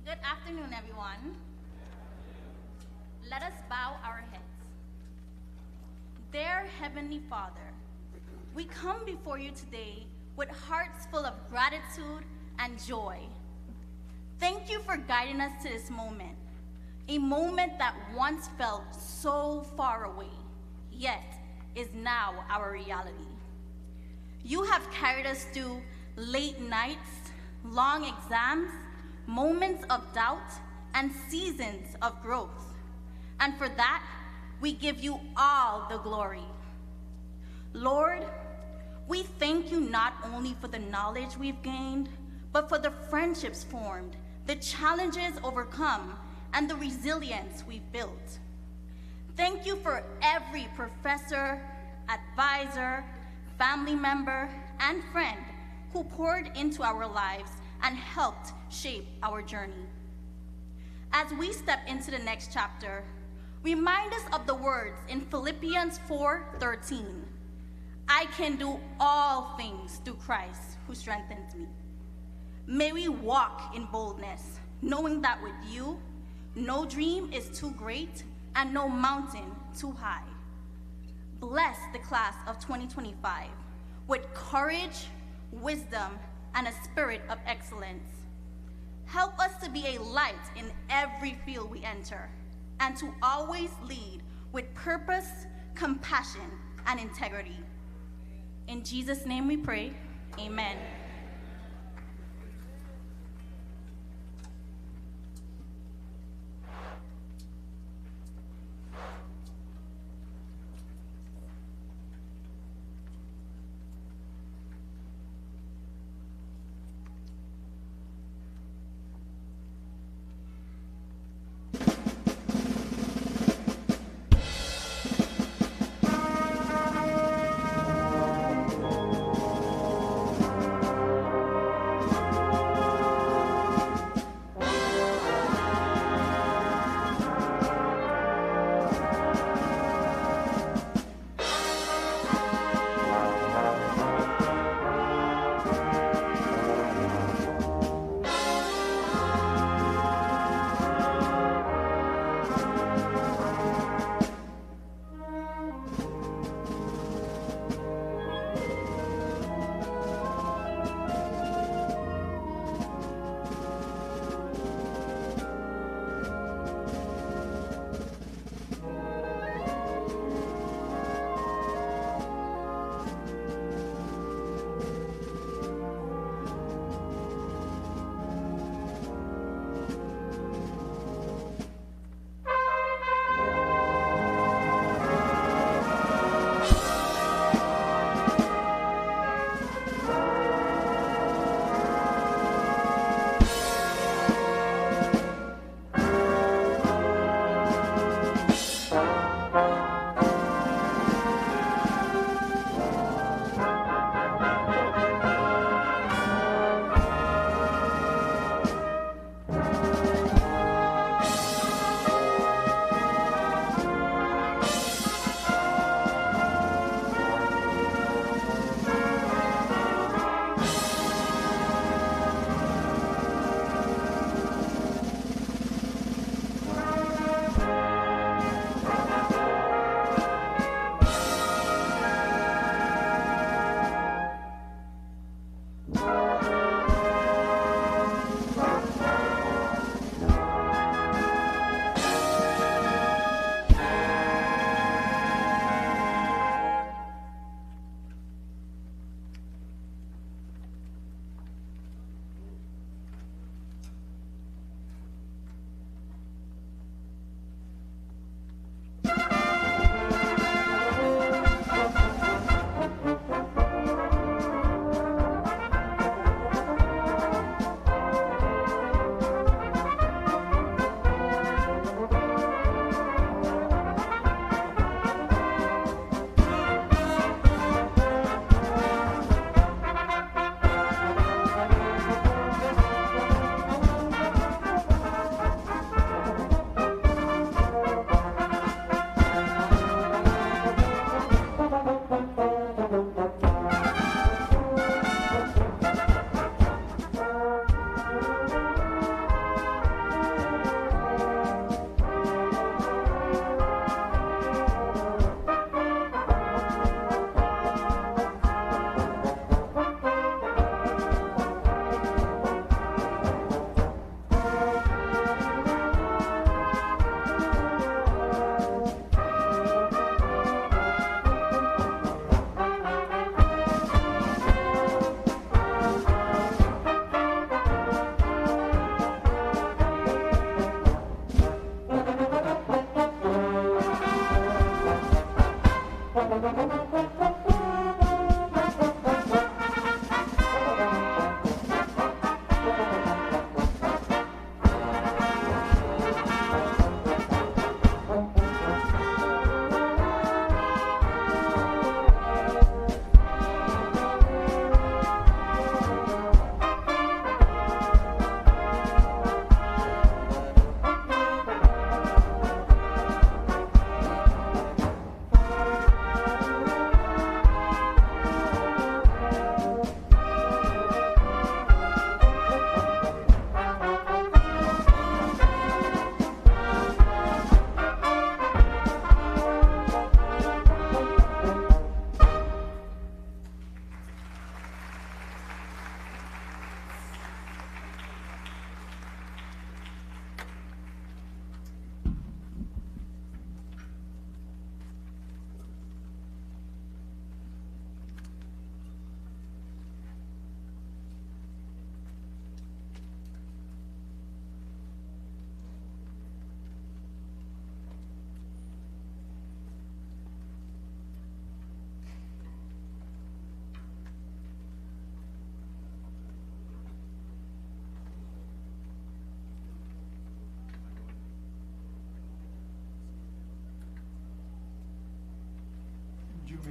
Good afternoon, everyone. Let us bow our heads. Dear Heavenly Father, we come before you today with hearts full of gratitude and joy. Thank you for guiding us to this moment, a moment that once felt so far away, yet is now our reality. You have carried us through late nights, long exams, moments of doubt, and seasons of growth. And for that, we give you all the glory. Lord, we thank you not only for the knowledge we've gained, but for the friendships formed, the challenges overcome, and the resilience we've built. Thank you for every professor, advisor, family member, and friend who poured into our lives and helped shape our journey. As we step into the next chapter, remind us of the words in Philippians 4:13. I can do all things through Christ who strengthens me. May we walk in boldness, knowing that with you, no dream is too great and no mountain too high. Bless the class of 2025 with courage, wisdom, and a spirit of excellence. Help us to be a light in every field we enter, and to always lead with purpose, compassion, and integrity. In Jesus' name we pray, amen.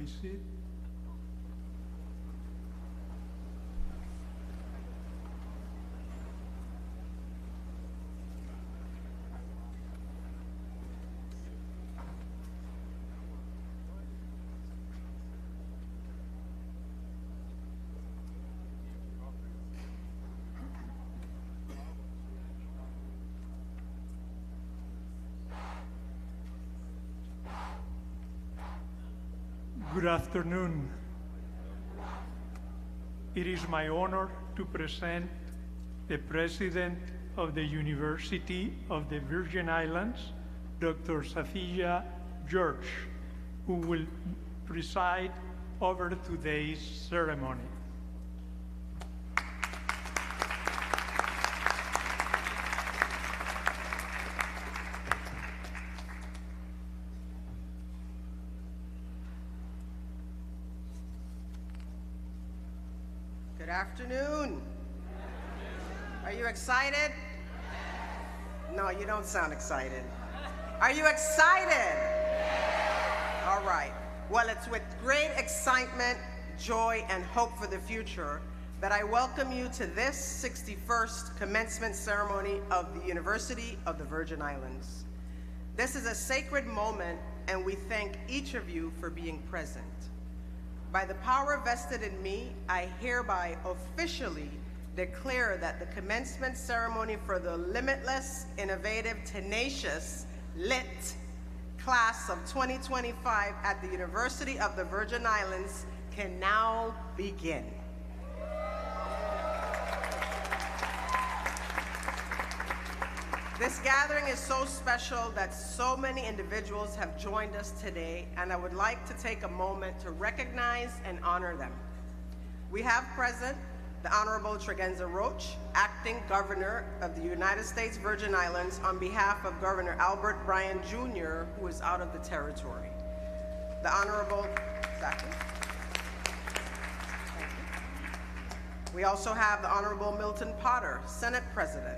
my seat. Good afternoon. It is my honor to present the President of the University of the Virgin Islands, Dr. Safiya George, who will preside over today's ceremony. Good afternoon. Are you excited? No, you don't sound excited. Are you excited? All right. Well, it's with great excitement, joy, and hope for the future that I welcome you to this 61st commencement ceremony of the University of the Virgin Islands. This is a sacred moment, and we thank each of you for being present. By the power vested in me, I hereby officially declare that the commencement ceremony for the limitless, innovative, tenacious, lit class of 2025 at the University of the Virgin Islands can now begin. This gathering is so special that so many individuals have joined us today, and I would like to take a moment to recognize and honor them. We have present the Honorable Tregenza Roach, Acting Governor of the United States Virgin Islands, on behalf of Governor Albert Bryan Jr., who is out of the territory. The Honorable, exactly. We also have the Honorable Milton Potter, Senate President.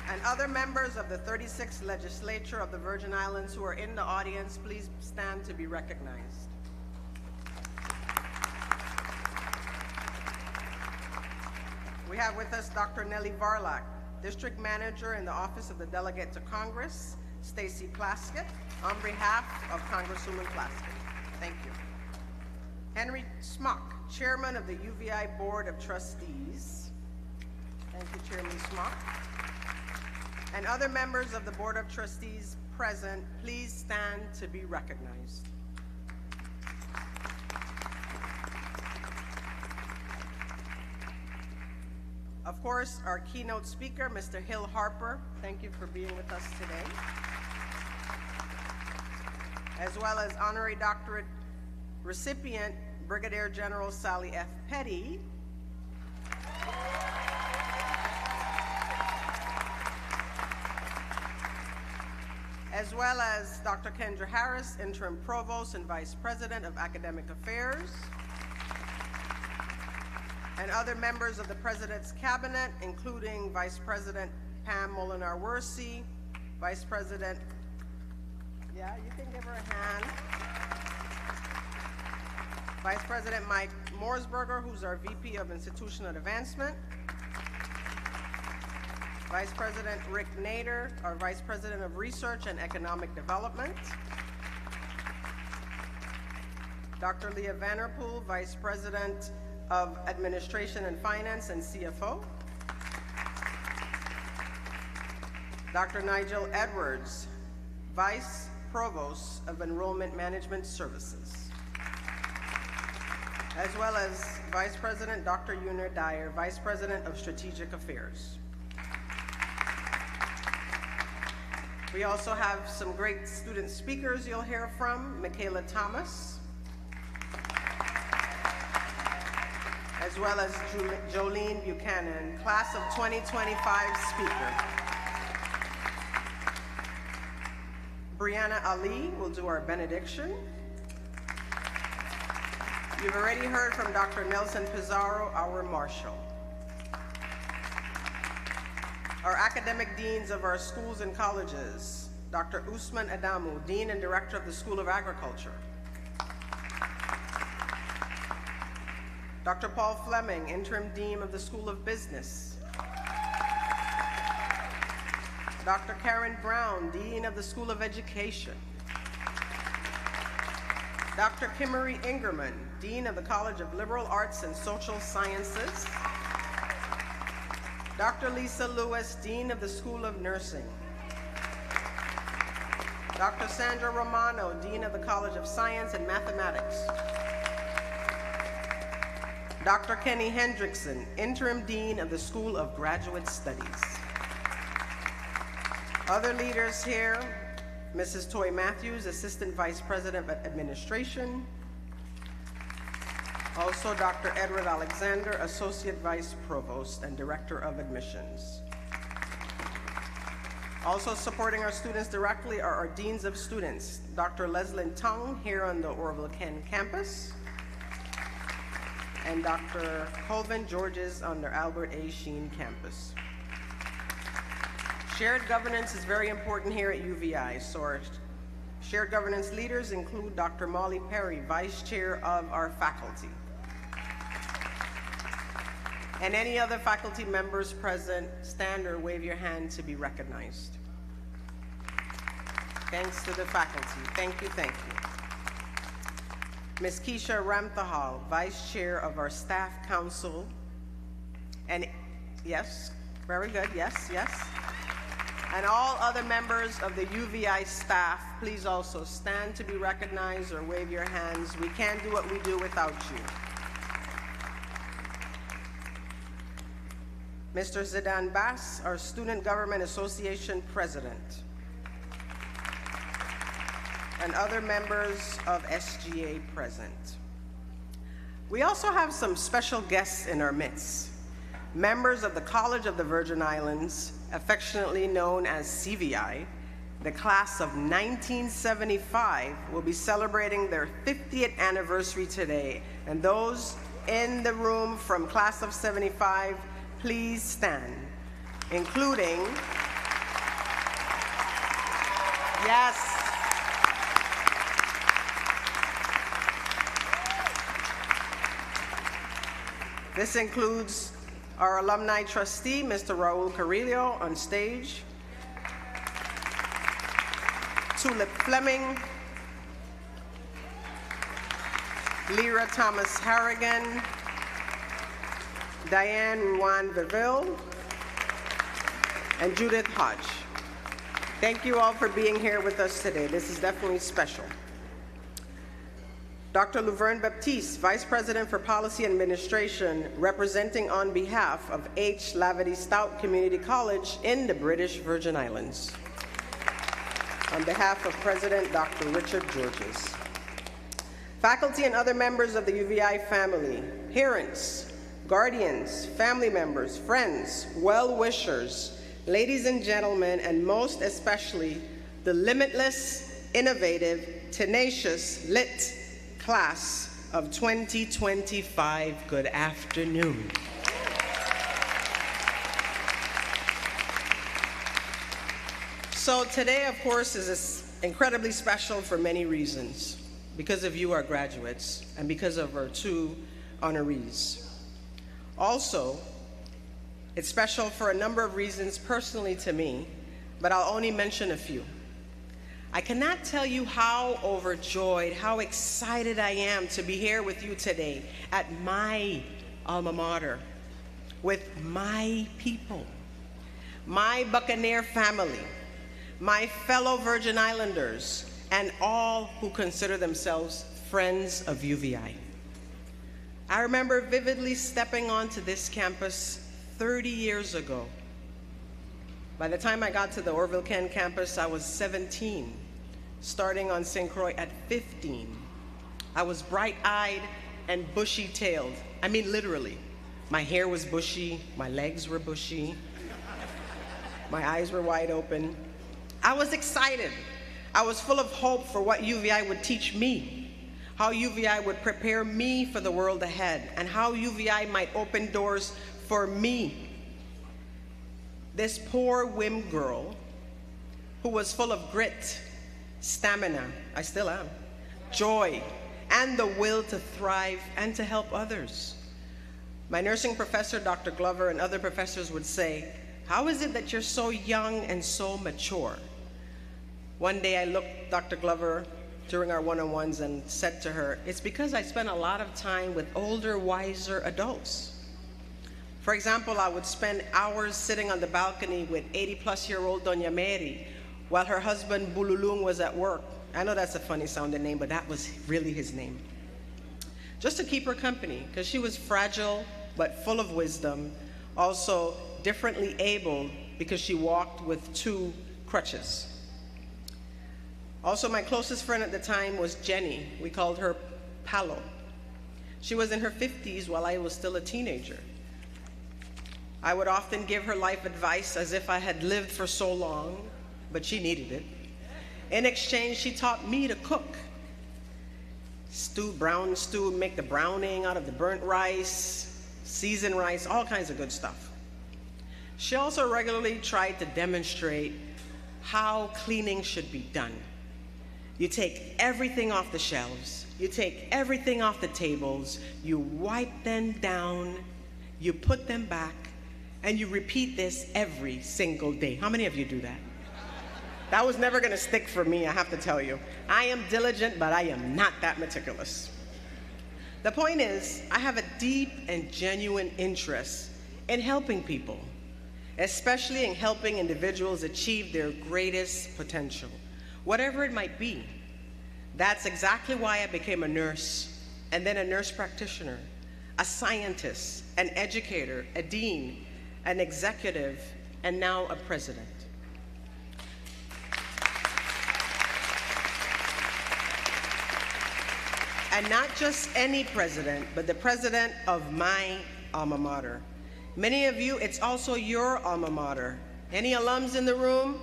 And other members of the 36th Legislature of the Virgin Islands who are in the audience, please stand to be recognized. We have with us Dr. Nellie Varlak, District Manager in the Office of the Delegate to Congress, Stacy Plaskett, on behalf of Congresswoman Plaskett. Thank you. Henry Smock, Chairman of the UVI Board of Trustees. Thank you, Chairman Smock. And other members of the Board of Trustees present, please stand to be recognized. Of course, our keynote speaker, Mr. Hill Harper, thank you for being with us today. As well as honorary doctorate recipient, Brigadier General Sally F. Petty. As well as Dr. Kendra Harris, Interim Provost and Vice President of Academic Affairs, and other members of the President's Cabinet, including Vice President Pam Molinar-Wersey, Vice President, yeah, you can give her a hand, Vice President Mike Morsberger, who's our VP of Institutional Advancement, Vice President Rick Nader, our Vice President of Research and Economic Development. Dr. Leah Vanderpool, Vice President of Administration and Finance and CFO. Dr. Nigel Edwards, Vice Provost of Enrollment Management Services. As well as Vice President Dr. Yuna Dyer, Vice President of Strategic Affairs. We also have some great student speakers you'll hear from, Michaela Thomas, as well as Jolene Buchanan, class of 2025 speaker. Brianna Ali will do our benediction. You've already heard from Dr. Nelson Pizarro, our marshal. Our academic deans of our schools and colleges, Dr. Usman Adamu, Dean and Director of the School of Agriculture. Dr. Paul Fleming, Interim Dean of the School of Business. Dr. Karen Brown, Dean of the School of Education. Dr. Kimmery Ingerman, Dean of the College of Liberal Arts and Social Sciences. Dr. Lisa Lewis, Dean of the School of Nursing. Dr. Sandra Romano, Dean of the College of Science and Mathematics. Dr. Kenny Hendrickson, Interim Dean of the School of Graduate Studies. Other leaders here, Mrs. Toy Matthews, Assistant Vice President of Administration. Also, Dr. Edward Alexander, Associate Vice Provost and Director of Admissions. Also supporting our students directly are our Deans of Students, Dr. Leslyn Tung here on the Orville Kean campus, and Dr. Colvin Georges on the Albert A. Sheen campus. Shared governance is very important here at UVI, so our shared governance leaders include Dr. Molly Perry, Vice Chair of our faculty. And any other faculty members present, stand or wave your hand to be recognized. Thanks to the faculty. Thank you, thank you. Ms. Keisha Ramthahal, Vice Chair of our Staff Council. And yes, very good, yes, yes. And all other members of the UVI staff, please also stand to be recognized or wave your hands. We can't do what we do without you. Mr. Zidan Bass, our Student Government Association President, and other members of SGA present. We also have some special guests in our midst. Members of the College of the Virgin Islands, affectionately known as CVI, the class of 1975, will be celebrating their 50th anniversary today. And those in the room from class of 75, please stand, including, yes, this includes our alumni trustee, Mr. Raul Carrillo, on stage, Tulip Fleming, Lyra Thomas Harrigan, Diane Ruan Verville, and Judith Hodge. Thank you all for being here with us today. This is definitely special. Dr. Luverne Baptiste, Vice President for Policy and Administration, representing on behalf of H. Lavity Stout Community College in the British Virgin Islands. On behalf of President Dr. Richard Georges. Faculty and other members of the UVI family, parents, guardians, family members, friends, well-wishers, ladies and gentlemen, and most especially the limitless, innovative, tenacious, lit class of 2025, good afternoon. So today, of course, is incredibly special for many reasons. Because of you, our graduates, and because of our two honorees. Also, it's special for a number of reasons personally to me, but I'll only mention a few. I cannot tell you how overjoyed, how excited I am to be here with you today at my alma mater, with my people, my Buccaneer family, my fellow Virgin Islanders, and all who consider themselves friends of UVI. I remember vividly stepping onto this campus 30 years ago. By the time I got to the Orville Kean campus, I was 17, starting on St. Croix at 15. I was bright-eyed and bushy-tailed. I mean, literally. My hair was bushy, my legs were bushy, my eyes were wide open. I was excited. I was full of hope for what UVI would teach me, how UVI would prepare me for the world ahead, and how UVI might open doors for me. This poor whim girl who was full of grit, stamina, I still am, joy, and the will to thrive and to help others. My nursing professor, Dr. Glover, and other professors would say, "How is it that you're so young and so mature?" One day I looked Dr. Glover during our one-on-ones and said to her, "It's because I spent a lot of time with older, wiser adults." For example, I would spend hours sitting on the balcony with 80-plus-year-old Doña Mary while her husband Bululung was at work. I know that's a funny sounding name, but that was really his name. Just to keep her company, because she was fragile but full of wisdom, also differently abled because she walked with 2 crutches. Also, my closest friend at the time was Jenny. We called her Palo. She was in her 50s while I was still a teenager. I would often give her life advice as if I had lived for so long, but she needed it. In exchange, she taught me to cook. Brown stew, make the browning out of the burnt rice, seasoned rice, all kinds of good stuff. She also regularly tried to demonstrate how cleaning should be done. You take everything off the shelves, you take everything off the tables, you wipe them down, you put them back, and you repeat this every single day. How many of you do that? That was never gonna stick for me, I have to tell you. I am diligent, but I am not that meticulous. The point is, I have a deep and genuine interest in helping people, especially in helping individuals achieve their greatest potential, whatever it might be. That's exactly why I became a nurse, and then a nurse practitioner, a scientist, an educator, a dean, an executive, and now a president. And not just any president, but the president of my alma mater. Many of you, it's also your alma mater. Any alums in the room?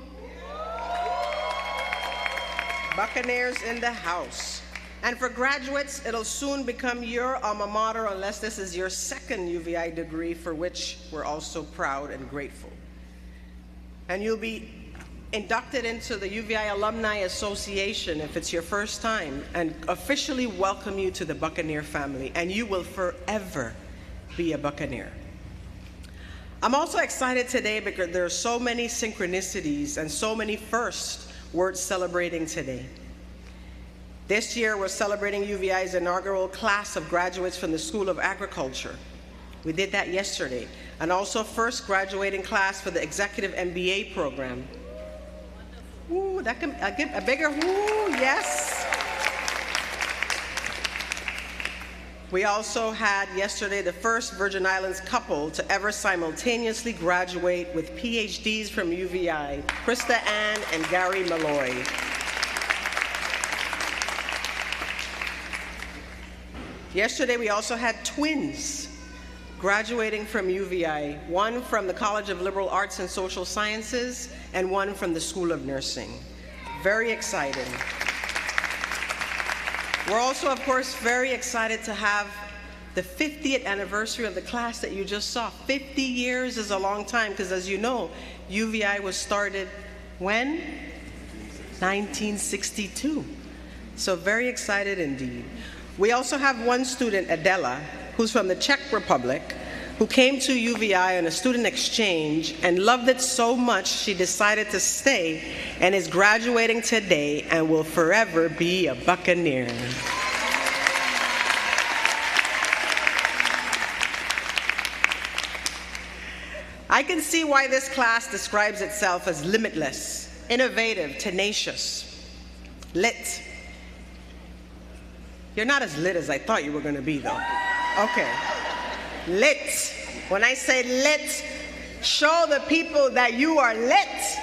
Buccaneers in the house. And for graduates, it'll soon become your alma mater unless this is your second UVI degree, for which we're also proud and grateful. And you'll be inducted into the UVI Alumni Association if it's your first time, and officially welcome you to the Buccaneer family, and you will forever be a Buccaneer. I'm also excited today because there are so many synchronicities and so many firsts worth celebrating today. This year, we're celebrating UVI's inaugural class of graduates from the School of Agriculture. We did that yesterday. And also first graduating class for the Executive MBA program. Ooh, that can get a bigger woo, yes. We also had yesterday the first Virgin Islands couple to ever simultaneously graduate with PhDs from UVI, Krista Ann and Gary Malloy. Yesterday we also had twins graduating from UVI, one from the College of Liberal Arts and Social Sciences and one from the School of Nursing. Very exciting. We're also, of course, very excited to have the 50th anniversary of the class that you just saw. 50 years is a long time because, as you know, UVI was started when? 1962. So very excited indeed. We also have one student, Adela, who's from the Czech Republic, who came to UVI on a student exchange and loved it so much she decided to stay and is graduating today and will forever be a Buccaneer. I can see why this class describes itself as limitless, innovative, tenacious, lit. You're not as lit as I thought you were going to be, though. Okay. Lit. When I say lit, show the people that you are lit.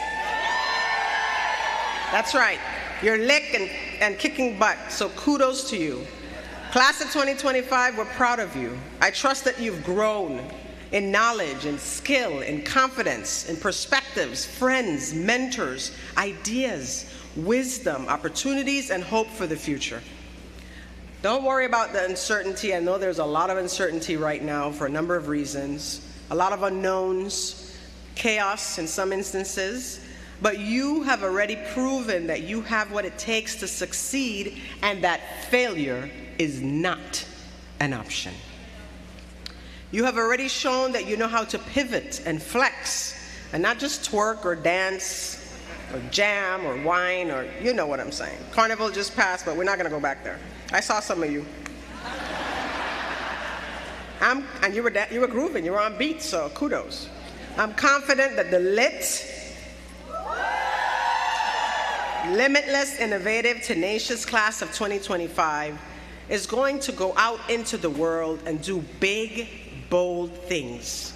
That's right. You're lit and kicking butt, so kudos to you. Class of 2025, we're proud of you. I trust that you've grown in knowledge, in skill, in confidence, in perspectives, friends, mentors, ideas, wisdom, opportunities, and hope for the future. Don't worry about the uncertainty. I know there's a lot of uncertainty right now for a number of reasons, a lot of unknowns, chaos in some instances. but you have already proven that you have what it takes to succeed and that failure is not an option. You have already shown that you know how to pivot and flex and not just twerk or dance or jam or whine, or you know what I'm saying. Carnival just passed, but we're not gonna go back there. I saw some of you. And you were grooving, you were on beat, so kudos. I'm confident that the limitless, innovative, tenacious class of 2025 is going to go out into the world and do big, bold things,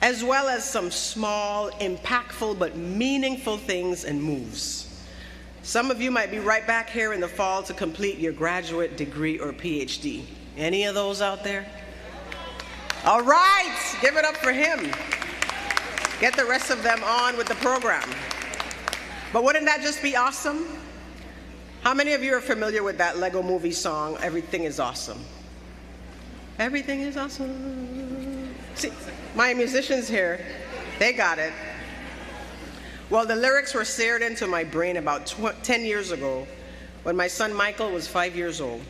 as well as some small, impactful, but meaningful things and moves. Some of you might be right back here in the fall to complete your graduate degree or PhD. Any of those out there? All right, give it up for him. Get the rest of them on with the program. But wouldn't that just be awesome? How many of you are familiar with that Lego movie song, Everything is Awesome? Everything is awesome. See, my musicians here, they got it. Well, the lyrics were seared into my brain about 10 years ago when my son Michael was 5 years old.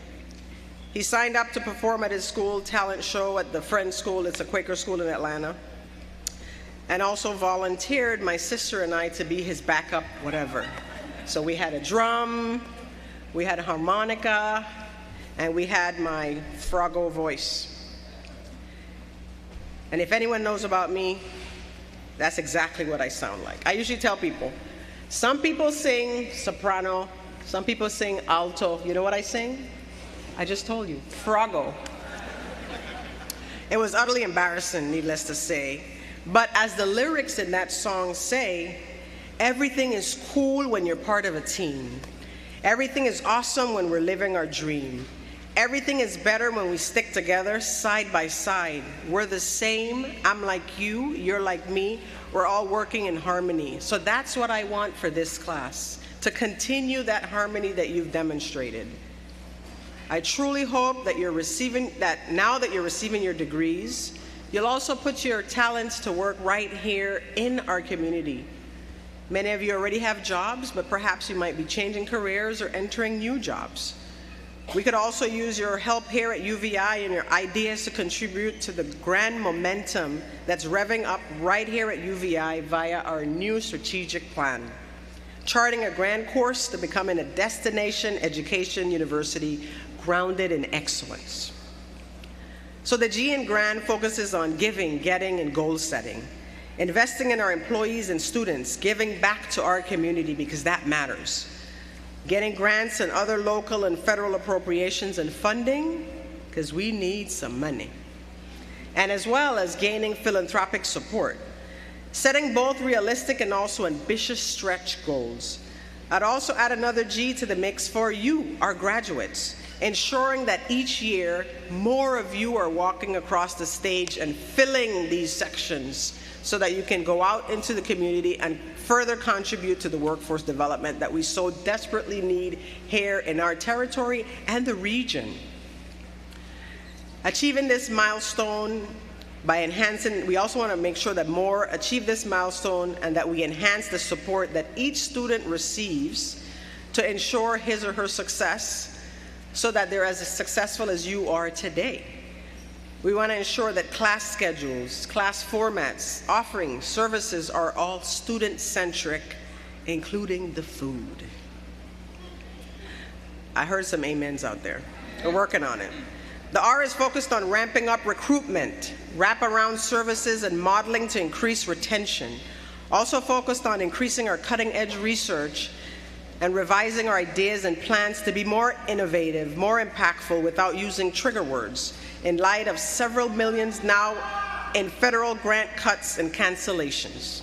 He signed up to perform at his school talent show at the Friends School. It's a Quaker school in Atlanta. And also volunteered my sister and I to be his backup whatever. So we had a drum, we had a harmonica, and we had my Froggo voice. And if anyone knows about me, that's exactly what I sound like. I usually tell people, some people sing soprano, some people sing alto. You know what I sing? I just told you, Froggo. It was utterly embarrassing, needless to say. But as the lyrics in that song say, everything is cool when you're part of a team. Everything is awesome when we're living our dream. Everything is better when we stick together side by side. We're the same. I'm like you, you're like me. We're all working in harmony. So that's what I want for this class, to continue that harmony that you've demonstrated. I truly hope that now that you're receiving your degrees, you'll also put your talents to work right here in our community. Many of you already have jobs, but perhaps you might be changing careers or entering new jobs. We could also use your help here at UVI and your ideas to contribute to the grand momentum that's revving up right here at UVI via our new strategic plan, charting a grand course to becoming a destination education university grounded in excellence. So the G in GRAND focuses on giving, getting, and goal setting, investing in our employees and students, giving back to our community because that matters, getting grants and other local and federal appropriations and funding because we need some money, and as well as gaining philanthropic support, setting both realistic and also ambitious stretch goals. I'd also add another G to the mix for you, our graduates, ensuring that each year more of you are walking across the stage and filling these sections so that you can go out into the community and further contribute to the workforce development that we so desperately need here in our territory and the region. Achieving this milestone by enhancing, we also want to make sure that more achieve this milestone and that we enhance the support that each student receives to ensure his or her success so that they're as successful as you are today. We want to ensure that class schedules, class formats, offerings, services are all student-centric, including the food. I heard some amens out there. We're working on it. The R is focused on ramping up recruitment, wraparound services, and modeling to increase retention. Also focused on increasing our cutting-edge research and revising our ideas and plans to be more innovative, more impactful without using trigger words, in light of several millions now in federal grant cuts and cancellations.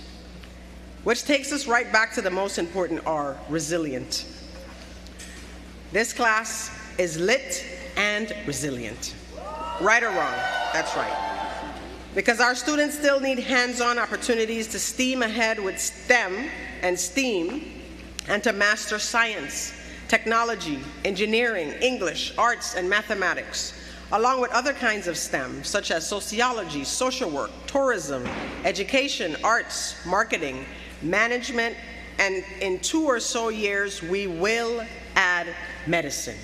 Which takes us right back to the most important R, resilient. This class is lit and resilient. Right or wrong? That's right. Because our students still need hands-on opportunities to steam ahead with STEM and STEAM, and to master science, technology, engineering, English, arts, and mathematics, along with other kinds of STEM, such as sociology, social work, tourism, education, arts, marketing, management, and in 2 or so years, we will add medicine.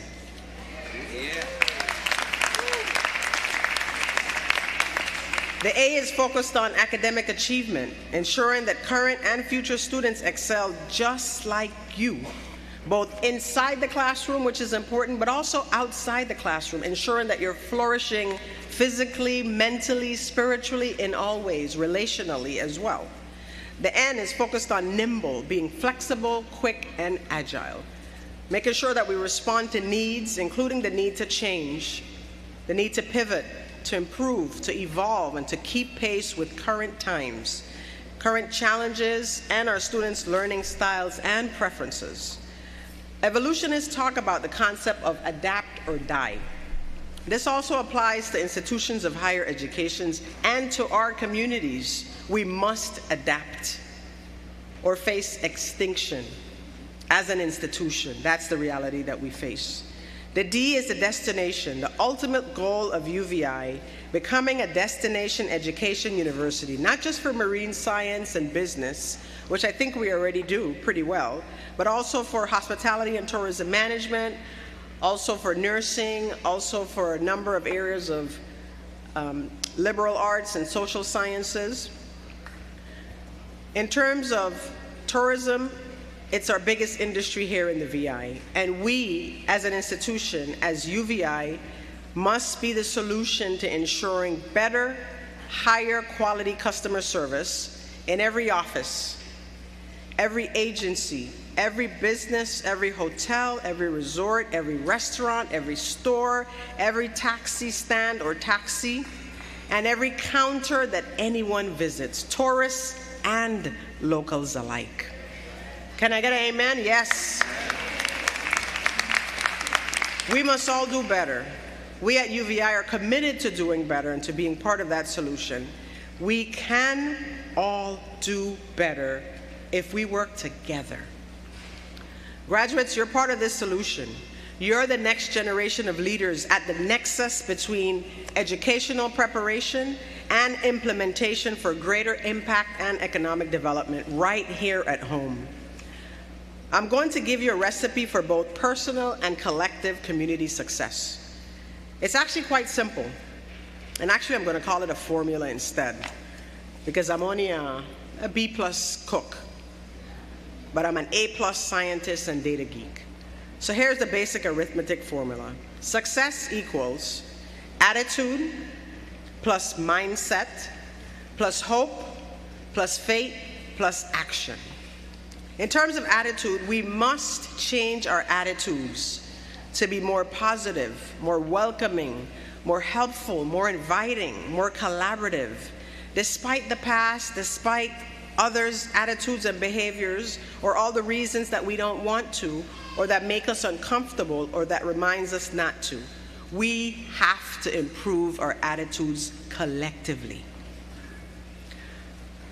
The A is focused on academic achievement, ensuring that current and future students excel just like you, both inside the classroom, which is important, but also outside the classroom, ensuring that you're flourishing physically, mentally, spiritually, in all ways, relationally as well. The N is focused on nimble, being flexible, quick, and agile, making sure that we respond to needs, including the need to change, the need to pivot, to improve, to evolve, and to keep pace with current times, current challenges, and our students' learning styles and preferences. Evolutionists talk about the concept of adapt or die. This also applies to institutions of higher education and to our communities. We must adapt or face extinction as an institution. That's the reality that we face. The D is the destination, the ultimate goal of UVI, becoming a destination education university, not just for marine science and business, which I think we already do pretty well, but also for hospitality and tourism management, also for nursing, also for a number of areas of liberal arts and social sciences. In terms of tourism, it's our biggest industry here in the VI, and we, as an institution, as UVI, must be the solution to ensuring better, higher quality customer service in every office, every agency, every business, every hotel, every resort, every restaurant, every store, every taxi stand or taxi, and every counter that anyone visits, tourists and locals alike. Can I get an amen? Yes. We must all do better. We at UVI are committed to doing better and to being part of that solution. We can all do better if we work together. Graduates, you're part of this solution. You're the next generation of leaders at the nexus between educational preparation and implementation for greater impact and economic development right here at home. I'm going to give you a recipe for both personal and collective community success. It's actually quite simple. And actually, I'm going to call it a formula instead, because I'm only a B+ cook, but I'm an A+ scientist and data geek. So here's the basic arithmetic formula. Success equals attitude plus mindset plus hope plus faith plus action. In terms of attitude, we must change our attitudes to be more positive, more welcoming, more helpful, more inviting, more collaborative. Despite the past, despite others' attitudes and behaviors, or all the reasons that we don't want to, or that make us uncomfortable, or that reminds us not to. We have to improve our attitudes collectively.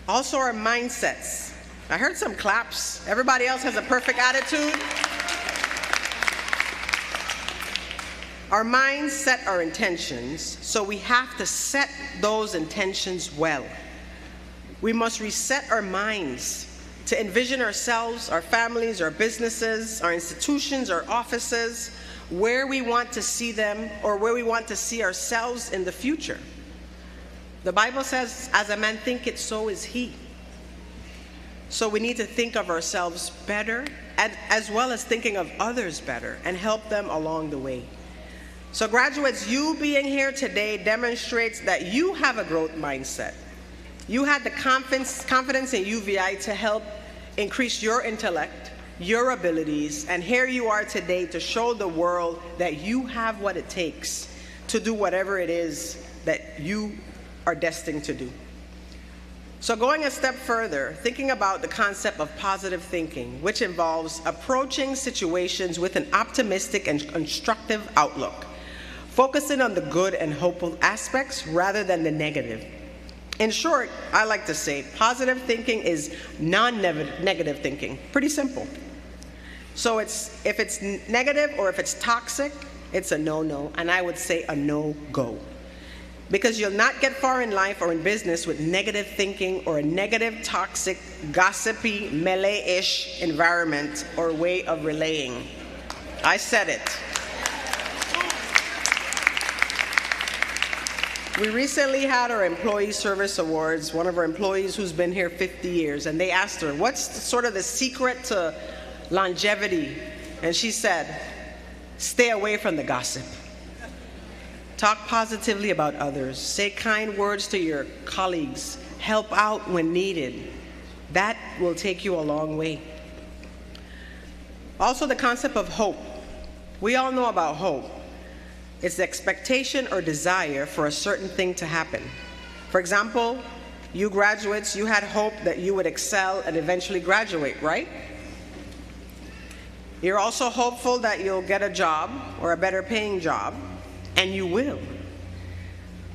Also, our mindsets. I heard some claps. Everybody else has a perfect attitude. Our minds set our intentions, so we have to set those intentions well. We must reset our minds to envision ourselves, our families, our businesses, our institutions, our offices, where we want to see them or where we want to see ourselves in the future. The Bible says, as a man thinketh, so is he. So we need to think of ourselves better, as well as thinking of others better, and help them along the way. So graduates, you being here today demonstrates that you have a growth mindset. You had the confidence in UVI to help increase your intellect, your abilities, and here you are today to show the world that you have what it takes to do whatever it is that you are destined to do. So going a step further, thinking about the concept of positive thinking, which involves approaching situations with an optimistic and constructive outlook, focusing on the good and hopeful aspects rather than the negative. In short, I like to say positive thinking is non-negative thinking. Pretty simple. So if it's negative or if it's toxic, it's a no-no, and I would say a no-go. because you'll not get far in life or in business with negative thinking or a negative, toxic, gossipy, melee-ish environment or way of relaying. I said it. We recently had our Employee Service Awards, one of our employees who's been here 50 years, and they asked her, what's sort of the secret to longevity? And she said, stay away from the gossip. Talk positively about others. Say kind words to your colleagues. Help out when needed. That will take you a long way. Also, the concept of hope. We all know about hope. It's the expectation or desire for a certain thing to happen. For example, you graduates, you had hope that you would excel and eventually graduate, right? You're also hopeful that you'll get a job or a better paying job, and you will.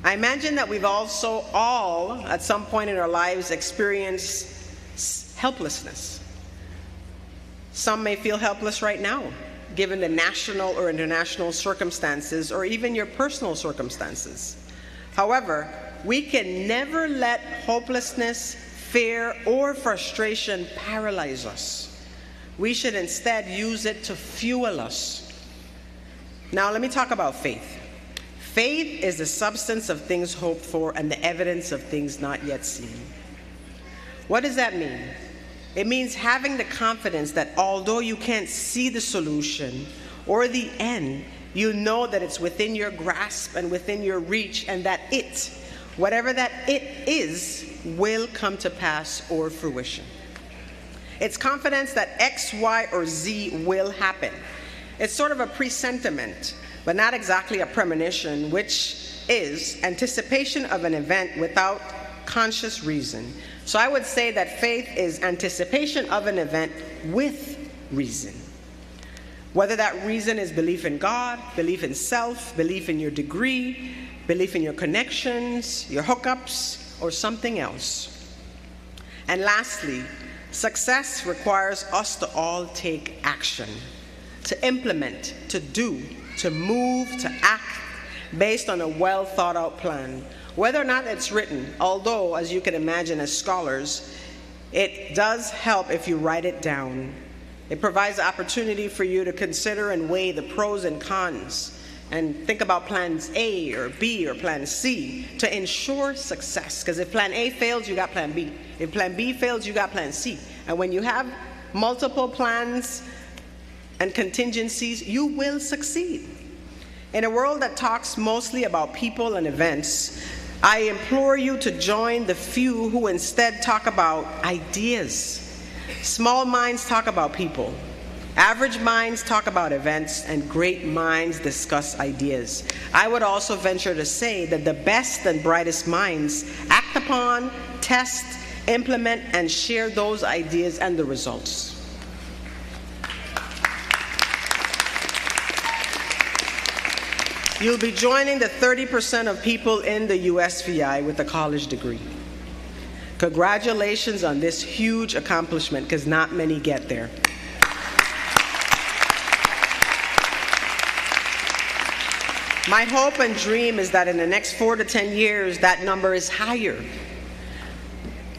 I imagine that we've also all, at some point in our lives, experienced helplessness. Some may feel helpless right now, given the national or international circumstances, or even your personal circumstances. However, we can never let hopelessness, fear, or frustration paralyze us. We should instead use it to fuel us. Now, let me talk about faith. Faith is the substance of things hoped for and the evidence of things not yet seen. What does that mean? It means having the confidence that although you can't see the solution or the end, you know that it's within your grasp and within your reach, and that it, whatever that it is, will come to pass or fruition. It's confidence that X, Y, or Z will happen. It's sort of a presentiment, but not exactly a premonition, which is anticipation of an event without conscious reason. So I would say that faith is anticipation of an event with reason. Whether that reason is belief in God, belief in self, belief in your degree, belief in your connections, your hookups, or something else. And lastly, success requires us to all take action, to implement, to do, to move, to act based on a well thought out plan. Whether or not it's written, although, as you can imagine as scholars, it does help if you write it down. It provides the opportunity for you to consider and weigh the pros and cons and think about plans A or B or plan C to ensure success. Because if plan A fails, you got plan B. If plan B fails, you got plan C. And when you have multiple plans and contingencies, you will succeed. In a world that talks mostly about people and events, I implore you to join the few who instead talk about ideas. Small minds talk about people. Average minds talk about events, and great minds discuss ideas. I would also venture to say that the best and brightest minds act upon, test, implement, and share those ideas and the results. You'll be joining the 30% of people in the USVI with a college degree. Congratulations on this huge accomplishment, because not many get there. My hope and dream is that in the next 4 to 10 years, that number is higher.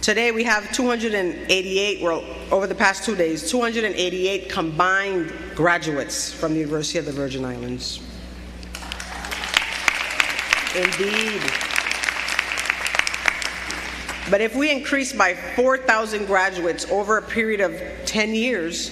Today we have 288, well, over the past 2 days, 288 combined graduates from the University of the Virgin Islands. Indeed. But if we increase by 4,000 graduates over a period of 10 years,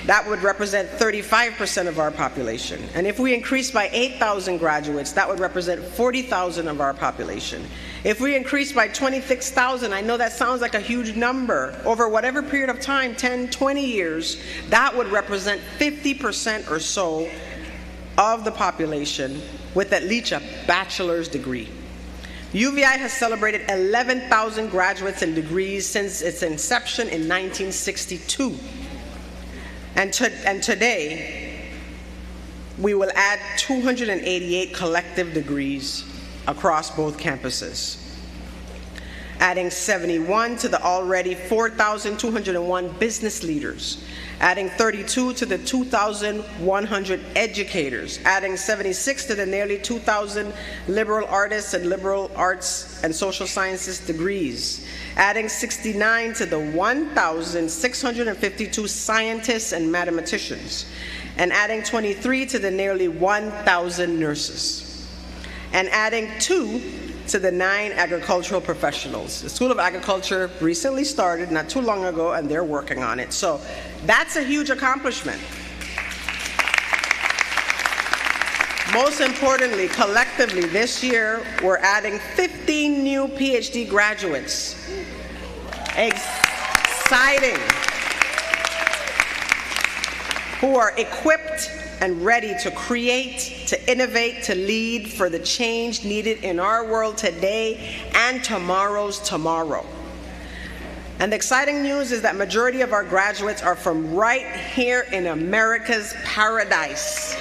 that would represent 35% of our population. And if we increase by 8,000 graduates, that would represent 40,000 of our population. If we increase by 26,000, I know that sounds like a huge number, over whatever period of time, 10, 20 years, that would represent 50% or so of the population with at least a bachelor's degree. UVI has celebrated 11,000 graduates and degrees since its inception in 1962. And today, we will add 288 collective degrees across both campuses. adding 71 to the already 4,201 business leaders, adding 32 to the 2,100 educators, adding 76 to the nearly 2,000 liberal artists and liberal arts and social sciences degrees, adding 69 to the 1,652 scientists and mathematicians, and adding 23 to the nearly 1,000 nurses, and adding 2 to the 9 agricultural professionals. The School of Agriculture recently started not too long ago, and they're working on it. So that's a huge accomplishment. Most importantly, collectively this year, we're adding 15 new PhD graduates. Exciting. Who are equipped and ready to create, to innovate, to lead for the change needed in our world today and tomorrow's tomorrow. And the exciting news is that majority of our graduates are from right here in America's paradise.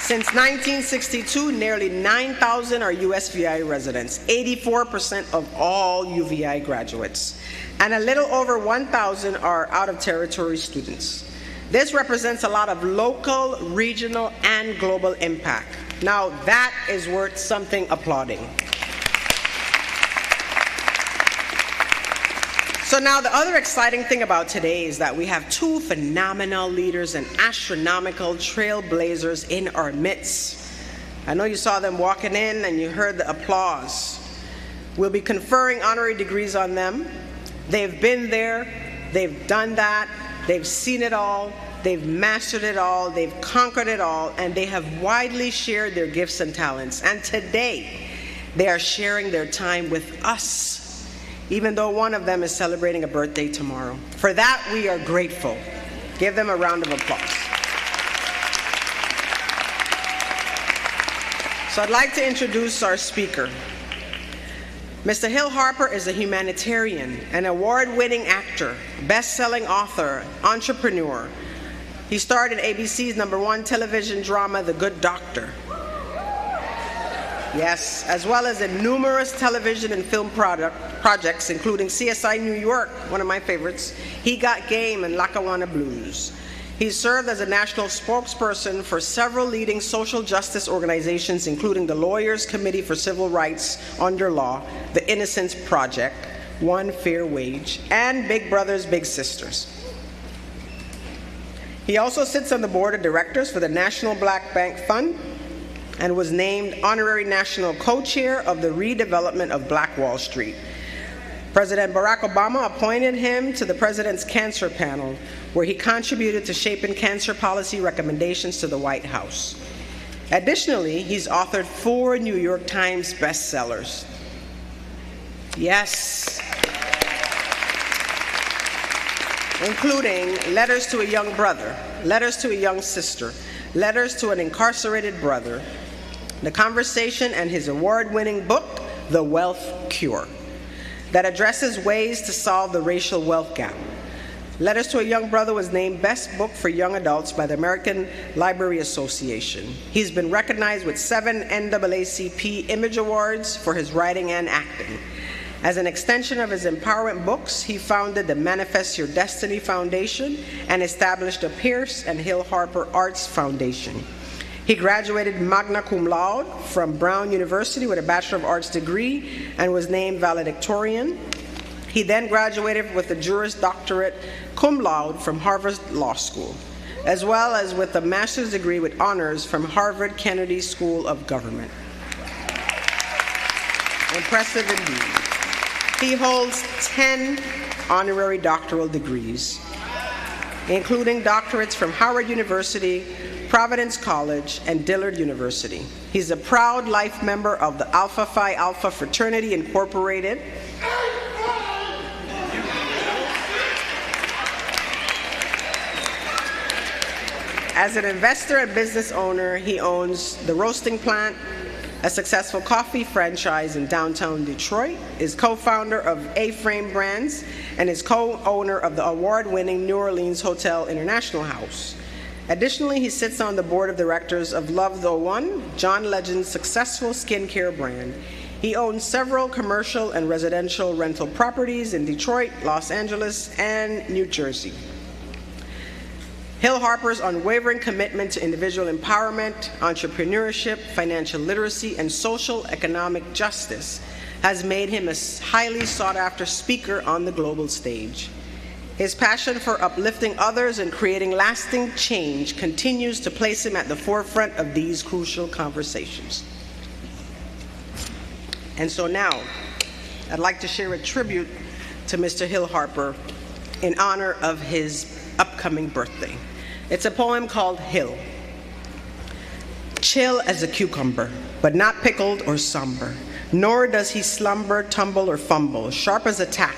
Since 1962, nearly 9,000 are USVI residents, 84% of all UVI graduates, and a little over 1,000 are out-of-territory students. This represents a lot of local, regional, and global impact. Now, that is worth something applauding. So now the other exciting thing about today is that we have 2 phenomenal leaders and astronomical trailblazers in our midst. I know you saw them walking in and you heard the applause. We'll be conferring honorary degrees on them. They've been there, they've done that, they've seen it all, they've mastered it all, they've conquered it all, and they have widely shared their gifts and talents. And today, they are sharing their time with us, even though one of them is celebrating a birthday tomorrow. For that, we are grateful. Give them a round of applause. So I'd like to introduce our speaker. Mr. Hill Harper is a humanitarian, an award-winning actor, best-selling author, entrepreneur. He starred in ABC's #1 television drama, The Good Doctor. Yes, as well as in numerous television and film projects, including CSI New York, one of my favorites, He Got Game, and Lackawanna Blues. He served as a national spokesperson for several leading social justice organizations, including the Lawyers Committee for Civil Rights Under Law, the Innocence Project, One Fair Wage, and Big Brothers Big Sisters. He also sits on the board of directors for the National Black Bank Fund and was named Honorary National Co-Chair of the Redevelopment of Black Wall Street. President Barack Obama appointed him to the President's Cancer Panel, where he contributed to shaping cancer policy recommendations to the White House. Additionally, he's authored 4 New York Times bestsellers. Yes. Including Letters to a Young Brother, Letters to a Young Sister, Letters to an Incarcerated Brother, The Conversation, and his award-winning book, The Wealth Cure, that addresses ways to solve the racial wealth gap. Letters to a Young Brother was named Best Book for Young Adults by the American Library Association. He's been recognized with 7 NAACP Image Awards for his writing and acting. As an extension of his empowerment books, he founded the Manifest Your Destiny Foundation and established the Pierce and Hill Harper Arts Foundation. He graduated magna cum laude from Brown University with a Bachelor of Arts degree and was named valedictorian. He then graduated with a Juris Doctorate cum laude from Harvard Law School, as well as with a master's degree with honors from Harvard Kennedy School of Government. Impressive indeed. He holds 10 honorary doctoral degrees, including doctorates from Howard University, Providence College, and Dillard University. He's a proud life member of the Alpha Phi Alpha Fraternity Incorporated. As an investor and business owner, he owns the Roasting Plant, a successful coffee franchise in downtown Detroit, is co-founder of A-Frame Brands, and is co-owner of the award-winning New Orleans Hotel International House. Additionally, he sits on the board of directors of Love the One, John Legend's successful skincare brand. He owns several commercial and residential rental properties in Detroit, Los Angeles, and New Jersey. Hill Harper's unwavering commitment to individual empowerment, entrepreneurship, financial literacy, and social economic justice has made him a highly sought-after speaker on the global stage. His passion for uplifting others and creating lasting change continues to place him at the forefront of these crucial conversations. And so now, I'd like to share a tribute to Mr. Hill Harper in honor of his upcoming birthday. It's a poem called Hill. Chill as a cucumber, but not pickled or somber, nor does he slumber, tumble, or fumble, sharp as a tack,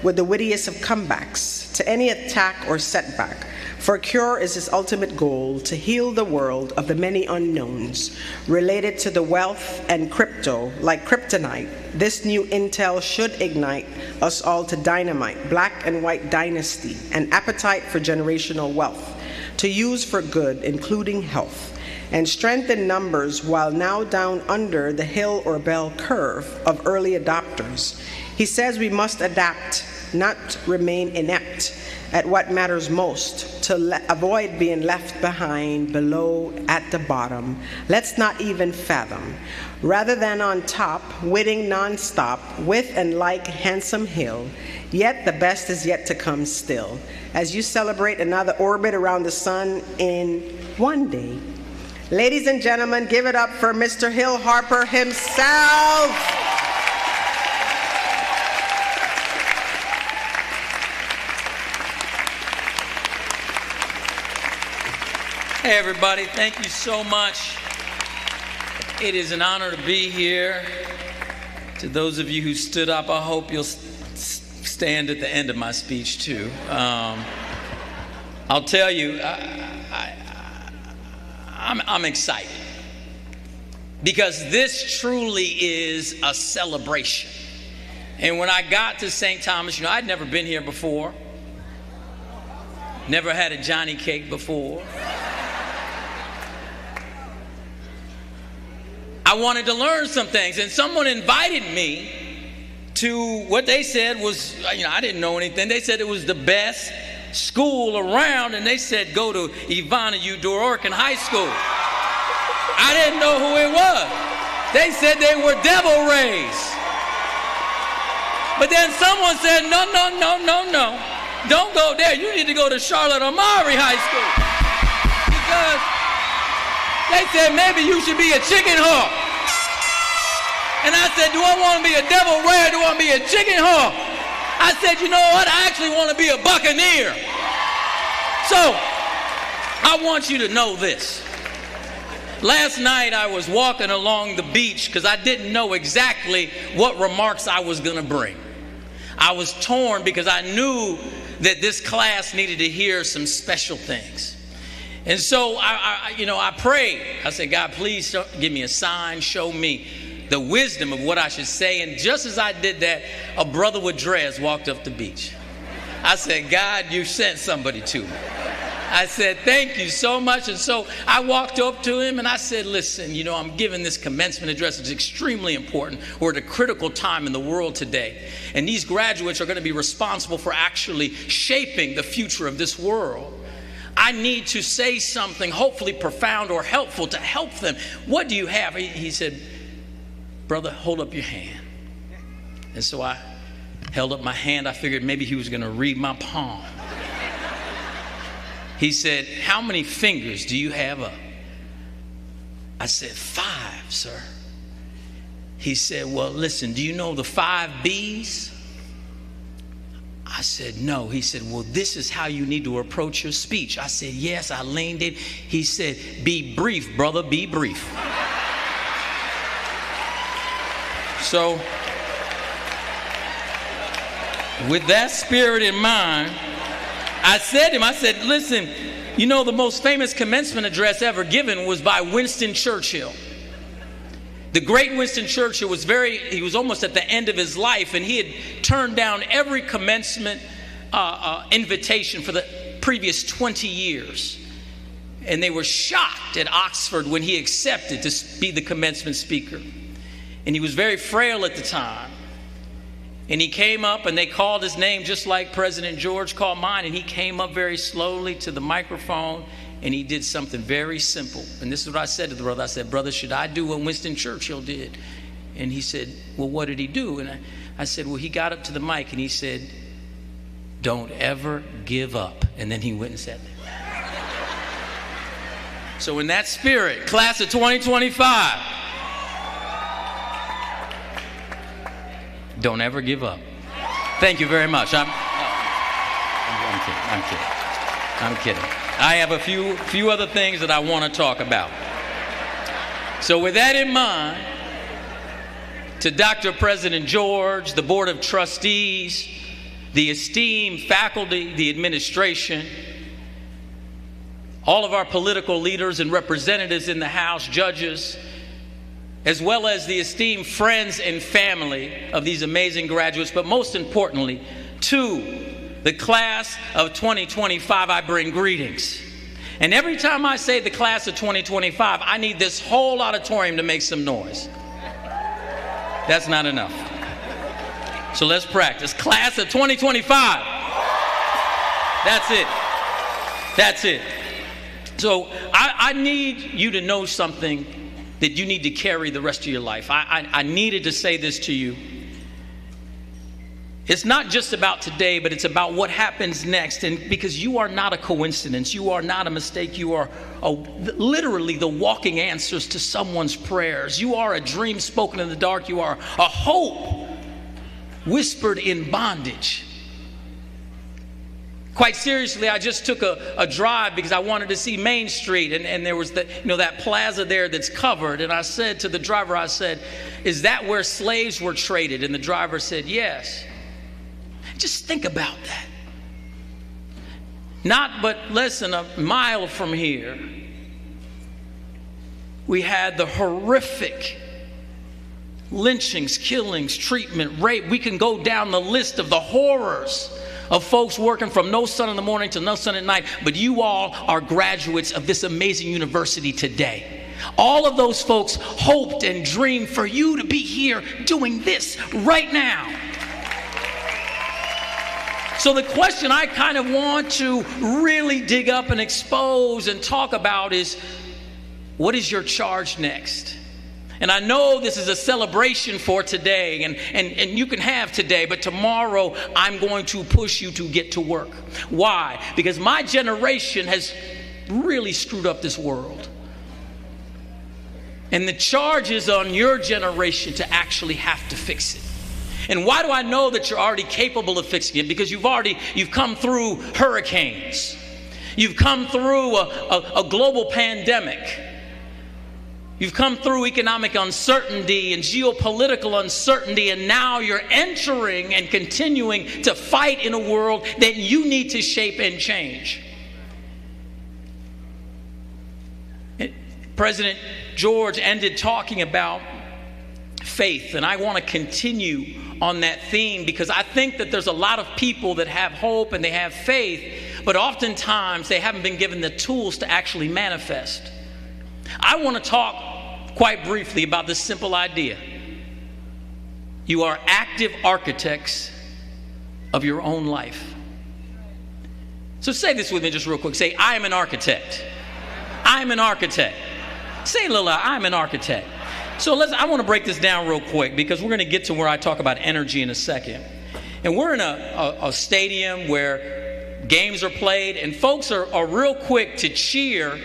with the wittiest of comebacks to any attack or setback. For cure is his ultimate goal, to heal the world of the many unknowns related to the wealth and crypto. Like kryptonite, this new intel should ignite us all to dynamite, black and white dynasty, an appetite for generational wealth, to use for good, including health, and strength in numbers while now down under the hill or bell curve of early adopters. He says we must adapt, not remain inept at what matters most, to avoid being left behind below at the bottom. Let's not even fathom. Rather than on top, winning nonstop with and like handsome hill, yet the best is yet to come still. As you celebrate another orbit around the sun in one day. Ladies and gentlemen, give it up for Mr. Hill Harper himself. Hey everybody, thank you so much. It is an honor to be here. To those of you who stood up, I hope you'll stand at the end of my speech too. I'll tell you, I'm excited because this truly is a celebration. And when I got to St. Thomas, I'd never been here before, never had a Johnny cake before. I wanted to learn some things, and someone invited me to what they said was, I didn't know anything. They said it was the best school around, and they said go to Ivana Udororkin High School. I didn't know who it was. They said they were devil rays. But then someone said, no, don't go there. You need to go to Charlotte Honorary High School. Because they said maybe you should be a chicken hawk. And I said, do I want to be a devil ray or do I want to be a chicken hawk? I said, you know what? I actually want to be a buccaneer. So, I want you to know this. Last night I was walking along the beach because I didn't know exactly what remarks I was going to bring. I was torn because I knew that this class needed to hear some special things. And so I prayed. I said, God, please give me a sign, show me the wisdom of what I should say. And just as I did that, a brother with dreads walked up the beach. I said, God, you sent somebody to me. I said, thank you so much. And so I walked up to him and I said, listen, I'm giving this commencement address. It's extremely important. We're at a critical time in the world today. And these graduates are going to be responsible for actually shaping the future of this world. I need to say something hopefully profound or helpful to help them. What do you have? He said, brother, hold up your hand. And so I held up my hand. I figured maybe he was going to read my palm. He said, how many fingers do you have up? I said, 5, sir. He said, well, listen, do you know the 5 B's? I said, no. He said, well, this is how you need to approach your speech. I said, yes. I leaned in. He said, be brief, brother, be brief. So, with that spirit in mind, I said, listen, the most famous commencement address ever given was by Winston Churchill. The great Winston Churchill he was almost at the end of his life, and he had turned down every commencement invitation for the previous 20 years. And they were shocked at Oxford when he accepted to be the commencement speaker. And he was very frail at the time. And he came up and they called his name just like President George called mine. And he came up very slowly to the microphone and he did something very simple. And this is what I said to the brother. I said, brother, should I do what Winston Churchill did? And he said, well, what did he do? And I said, well, he got up to the mic and he said, don't ever give up. And then he went and sat there. So in that spirit, class of 2025, don't ever give up. Thank you very much. I'm kidding. I have a few other things that I want to talk about. So with that in mind, to Dr. President George, the Board of Trustees, the esteemed faculty, the administration, all of our political leaders and representatives in the House, judges, as well as the esteemed friends and family of these amazing graduates, but most importantly, to the class of 2025, I bring greetings. And every time I say the class of 2025, I need this whole auditorium to make some noise. That's not enough. So let's practice. Class of 2025. That's it. That's it. So I need you to know something that you need to carry the rest of your life. I needed to say this to you. It's not just about today, but it's about what happens next. And because you are not a coincidence, you are not a mistake, you are literally the walking answers to someone's prayers. You are a dream spoken in the dark. You are a hope whispered in bondage. Quite seriously, I just took a drive because I wanted to see Main Street, and there was that plaza there that's covered. And I said to the driver, I said, is that where slaves were traded? And the driver said, yes. Just think about that. Not but less than a mile from here, we had the horrific lynchings, killings, treatment, rape. We can go down the list of the horrors of folks working from no sun in the morning to no sun at night. But you all are graduates of this amazing university today. All of those folks hoped and dreamed for you to be here doing this right now. So the question I kind of want to really dig up and expose and talk about is, what is your charge next? And I know this is a celebration for today, and you can have today, but tomorrow I'm going to push you to get to work. Why? Because my generation has really screwed up this world. And the charge is on your generation to actually have to fix it. And why do I know that you're already capable of fixing it? Because you've come through hurricanes. You've come through a global pandemic. You've come through economic uncertainty and geopolitical uncertainty, and now you're entering and continuing to fight in a world that you need to shape and change. President George ended talking about faith, and I want to continue on that theme because I think that there's a lot of people that have hope and they have faith, but oftentimes they haven't been given the tools to actually manifest. I want to talk quite briefly about this simple idea. You are active architects of your own life. So say this with me just real quick. Say, I am an architect. I am an architect. Say it a little loud. I'm an architect. So I want to break this down real quick because we're going to get to where I talk about energy in a second. And we're in a stadium where games are played, and folks are real quick to cheer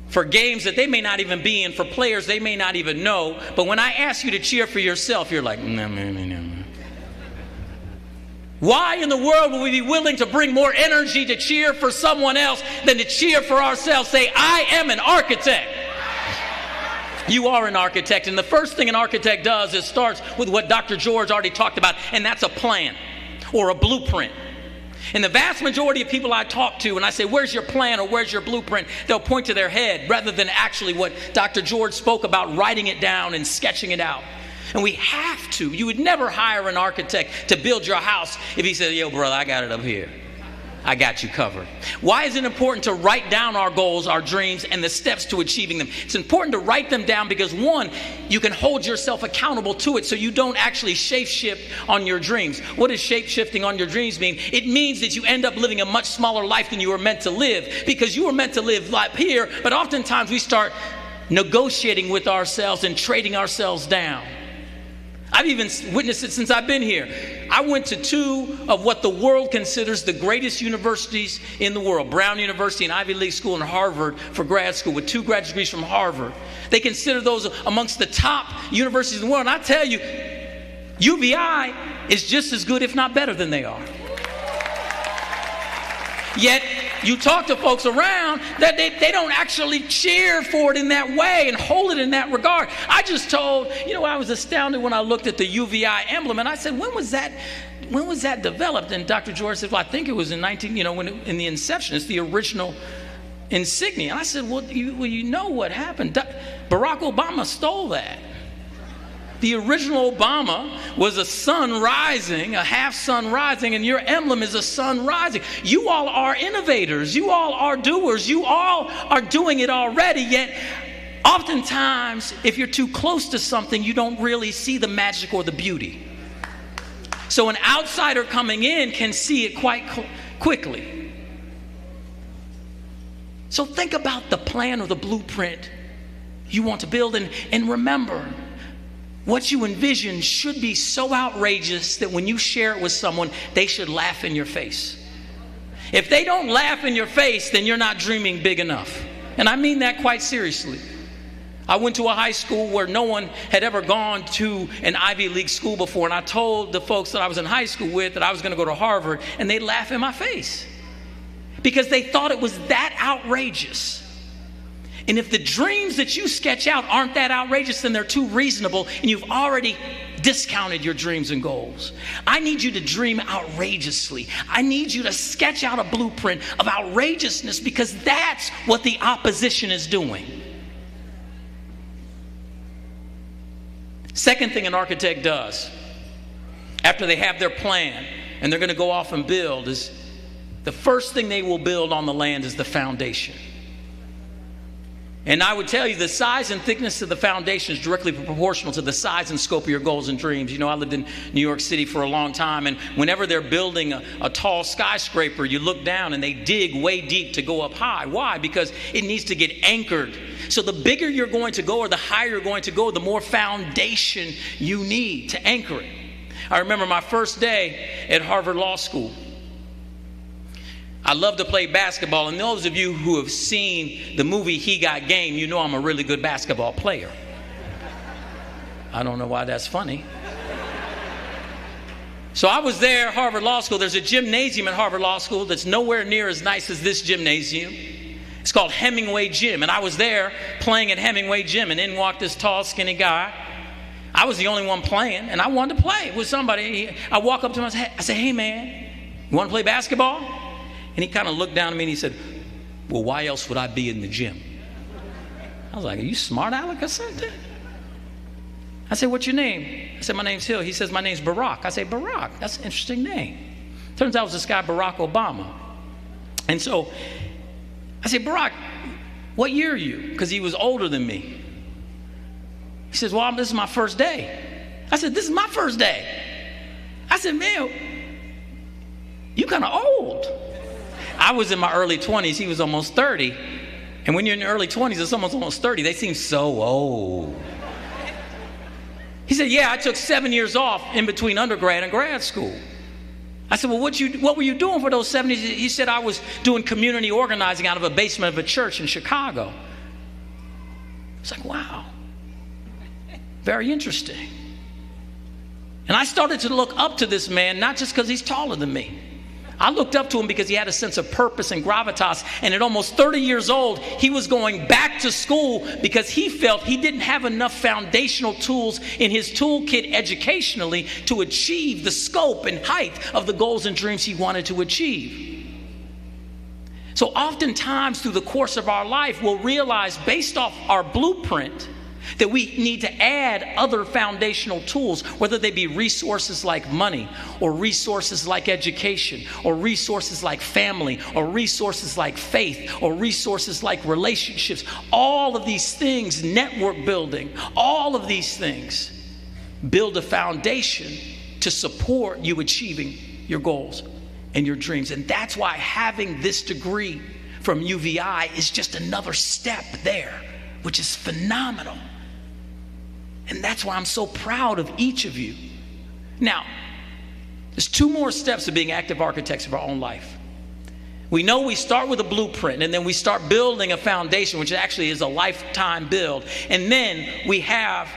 for games that they may not even be in, for players they may not even know. But when I ask you to cheer for yourself, you're like, no. Why in the world would we be willing to bring more energy to cheer for someone else than to cheer for ourselves? Say, I am an architect. You are an architect, and the first thing an architect does is starts with what Dr. George already talked about, and that's a plan or a blueprint. And the vast majority of people I talk to, and I say, where's your plan or where's your blueprint? They'll point to their head rather than actually what Dr. George spoke about, writing it down and sketching it out. And we have to. You would never hire an architect to build your house if he said, yo, brother, I got it up here. I got you covered. Why is it important to write down our goals, our dreams, and the steps to achieving them? It's important to write them down because, one, you can hold yourself accountable to it so you don't actually shape-shift on your dreams. What does shape-shifting on your dreams mean? It means that you end up living a much smaller life than you were meant to live, because you were meant to live life here, but oftentimes we start negotiating with ourselves and trading ourselves down. I've even witnessed it since I've been here. I went to two of what the world considers the greatest universities in the world, Brown University, an Ivy League school, and Harvard for grad school, with 2 graduate degrees from Harvard. They consider those amongst the top universities in the world. And I tell you, UVI is just as good, if not better, than they are. Yet, you talk to folks around that they don't actually cheer for it in that way and hold it in that regard. I just told, I was astounded when I looked at the UVI emblem, and I said, when was that developed? And Dr. George said, well, I think it was in in the inception. It's the original insignia. And I said, well, you know what happened? Barack Obama stole that. The original Obama was a sun rising, a half sun rising, and your emblem is a sun rising. You all are innovators. You all are doers. You all are doing it already, yet oftentimes, if you're too close to something, you don't really see the magic or the beauty. So an outsider coming in can see it quite quickly. So think about the plan or the blueprint you want to build, and remember, what you envision should be so outrageous that when you share it with someone, they should laugh in your face. If they don't laugh in your face, then you're not dreaming big enough. And I mean that quite seriously. I went to a high school where no one had ever gone to an Ivy League school before, and I told the folks that I was in high school with that I was going to go to Harvard, and they'd laugh in my face because they thought it was that outrageous. And if the dreams that you sketch out aren't that outrageous, then they're too reasonable, and you've already discounted your dreams and goals. I need you to dream outrageously. I need you to sketch out a blueprint of outrageousness, because that's what the opposition is doing. Second thing an architect does after they have their plan and they're going to go off and build is the first thing they will build on the land is the foundation. And I would tell you the size and thickness of the foundation is directly proportional to the size and scope of your goals and dreams. I lived in New York City for a long time, and whenever they're building a tall skyscraper, you look down and they dig way deep to go up high. Why? Because it needs to get anchored. So the bigger you're going to go or the higher you're going to go, the more foundation you need to anchor it. I remember my first day at Harvard Law School. I love to play basketball, and those of you who have seen the movie He Got Game, you know I'm a really good basketball player. I don't know why that's funny. So I was there at Harvard Law School. There's a gymnasium at Harvard Law School that's nowhere near as nice as this gymnasium. It's called Hemingway Gym, and I was there playing at Hemingway Gym, and in walked this tall, skinny guy. I was the only one playing, and I wanted to play with somebody. I walk up to him, I say, hey man, you want to play basketball? And he kind of looked down at me and he said, well, why else would I be in the gym? I was like, are you smart aleck or something? I said, what's your name? I said, my name's Hill. He says, my name's Barack. I say, Barack, that's an interesting name. Turns out it was this guy, Barack Obama. And so I said, Barack, what year are you? Because he was older than me. He says, well, this is my first day. I said, this is my first day. I said, man, you kind of old. I was in my early 20s. He was almost 30. And when you're in your early 20s and someone's almost 30, they seem so old. He said, yeah, I took 7 years off in between undergrad and grad school. I said, well, what were you doing for those 7 years? He said, I was doing community organizing out of a basement of a church in Chicago. It's like, wow. Very interesting. And I started to look up to this man, not just because he's taller than me. I looked up to him because he had a sense of purpose and gravitas. And at almost 30 years old, he was going back to school because he felt he didn't have enough foundational tools in his toolkit educationally to achieve the scope and height of the goals and dreams he wanted to achieve. So oftentimes through the course of our life, we'll realize based off our blueprint That we need to add other foundational tools, whether they be resources like money, or resources like education, or resources like family, or resources like faith, or resources like relationships. All of these things, network building, all of these things build a foundation to support you achieving your goals and your dreams. And that's why having this degree from UVI is just another step there, which is phenomenal. And that's why I'm so proud of each of you. Now, there's 2 more steps of being active architects of our own life. We know we start with a blueprint, and then we start building a foundation, which actually is a lifetime build. And then we have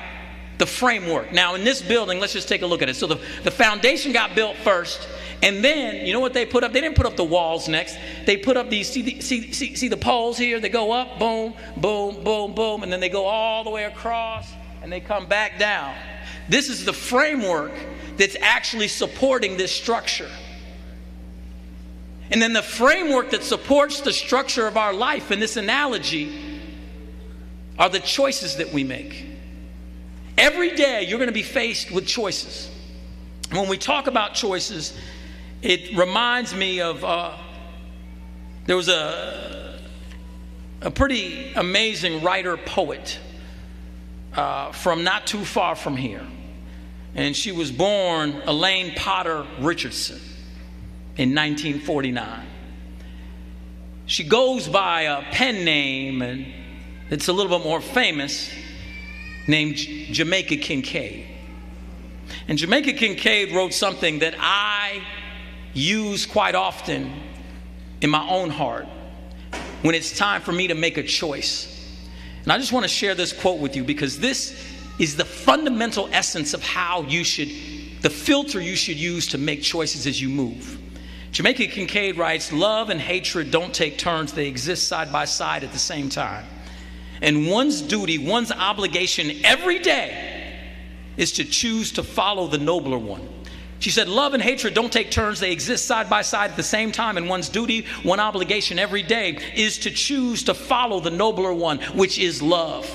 the framework. Now, in this building, let's just take a look at it. So the foundation got built first, and then, you know what they put up? They didn't put up the walls next. They put up these, see the poles here? They go up, boom, boom, boom, boom, and then they go all the way across, and they come back down. This is the framework that's actually supporting this structure. And then the framework that supports the structure of our life in this analogy are the choices that we make. Every day you're going to be faced with choices. When we talk about choices, it reminds me of there was a pretty amazing writer poet from not too far from here. And she was born Elaine Potter Richardson in 1949. She goes by a pen name, and it's a little bit more famous, named Jamaica Kincaid. And Jamaica Kincaid wrote something that I use quite often in my own heart when it's time for me to make a choice. And I just want to share this quote with you, because this is the fundamental essence of how you should, the filter you should use to make choices as you move. Jamaica Kincaid writes, "Love and hatred don't take turns. They exist side by side at the same time. And one's duty, one's obligation every day is to choose to follow the nobler one." She said, love and hatred don't take turns. They exist side by side at the same time. And one's duty, one obligation every day is to choose to follow the nobler one, which is love.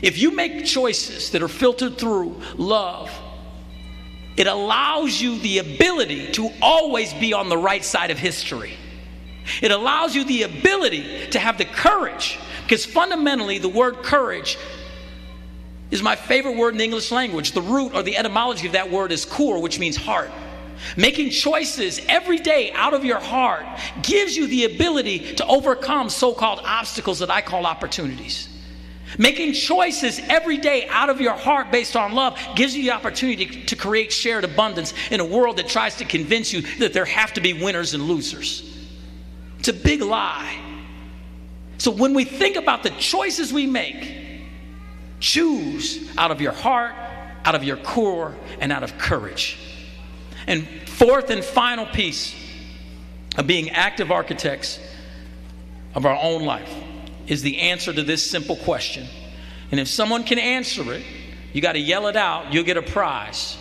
If you make choices that are filtered through love, it allows you the ability to always be on the right side of history. It allows you the ability to have the courage, because fundamentally the word courage is my favorite word in the English language. The root or the etymology of that word is kur, which means heart. Making choices every day out of your heart gives you the ability to overcome so-called obstacles that I call opportunities. Making choices every day out of your heart based on love gives you the opportunity to create shared abundance in a world that tries to convince you that there have to be winners and losers. It's a big lie. So when we think about the choices we make, choose out of your heart, out of your core, and out of courage. And fourth and final piece of being active architects of our own life is the answer to this simple question. And if someone can answer it, you got to yell it out, you'll get a prize.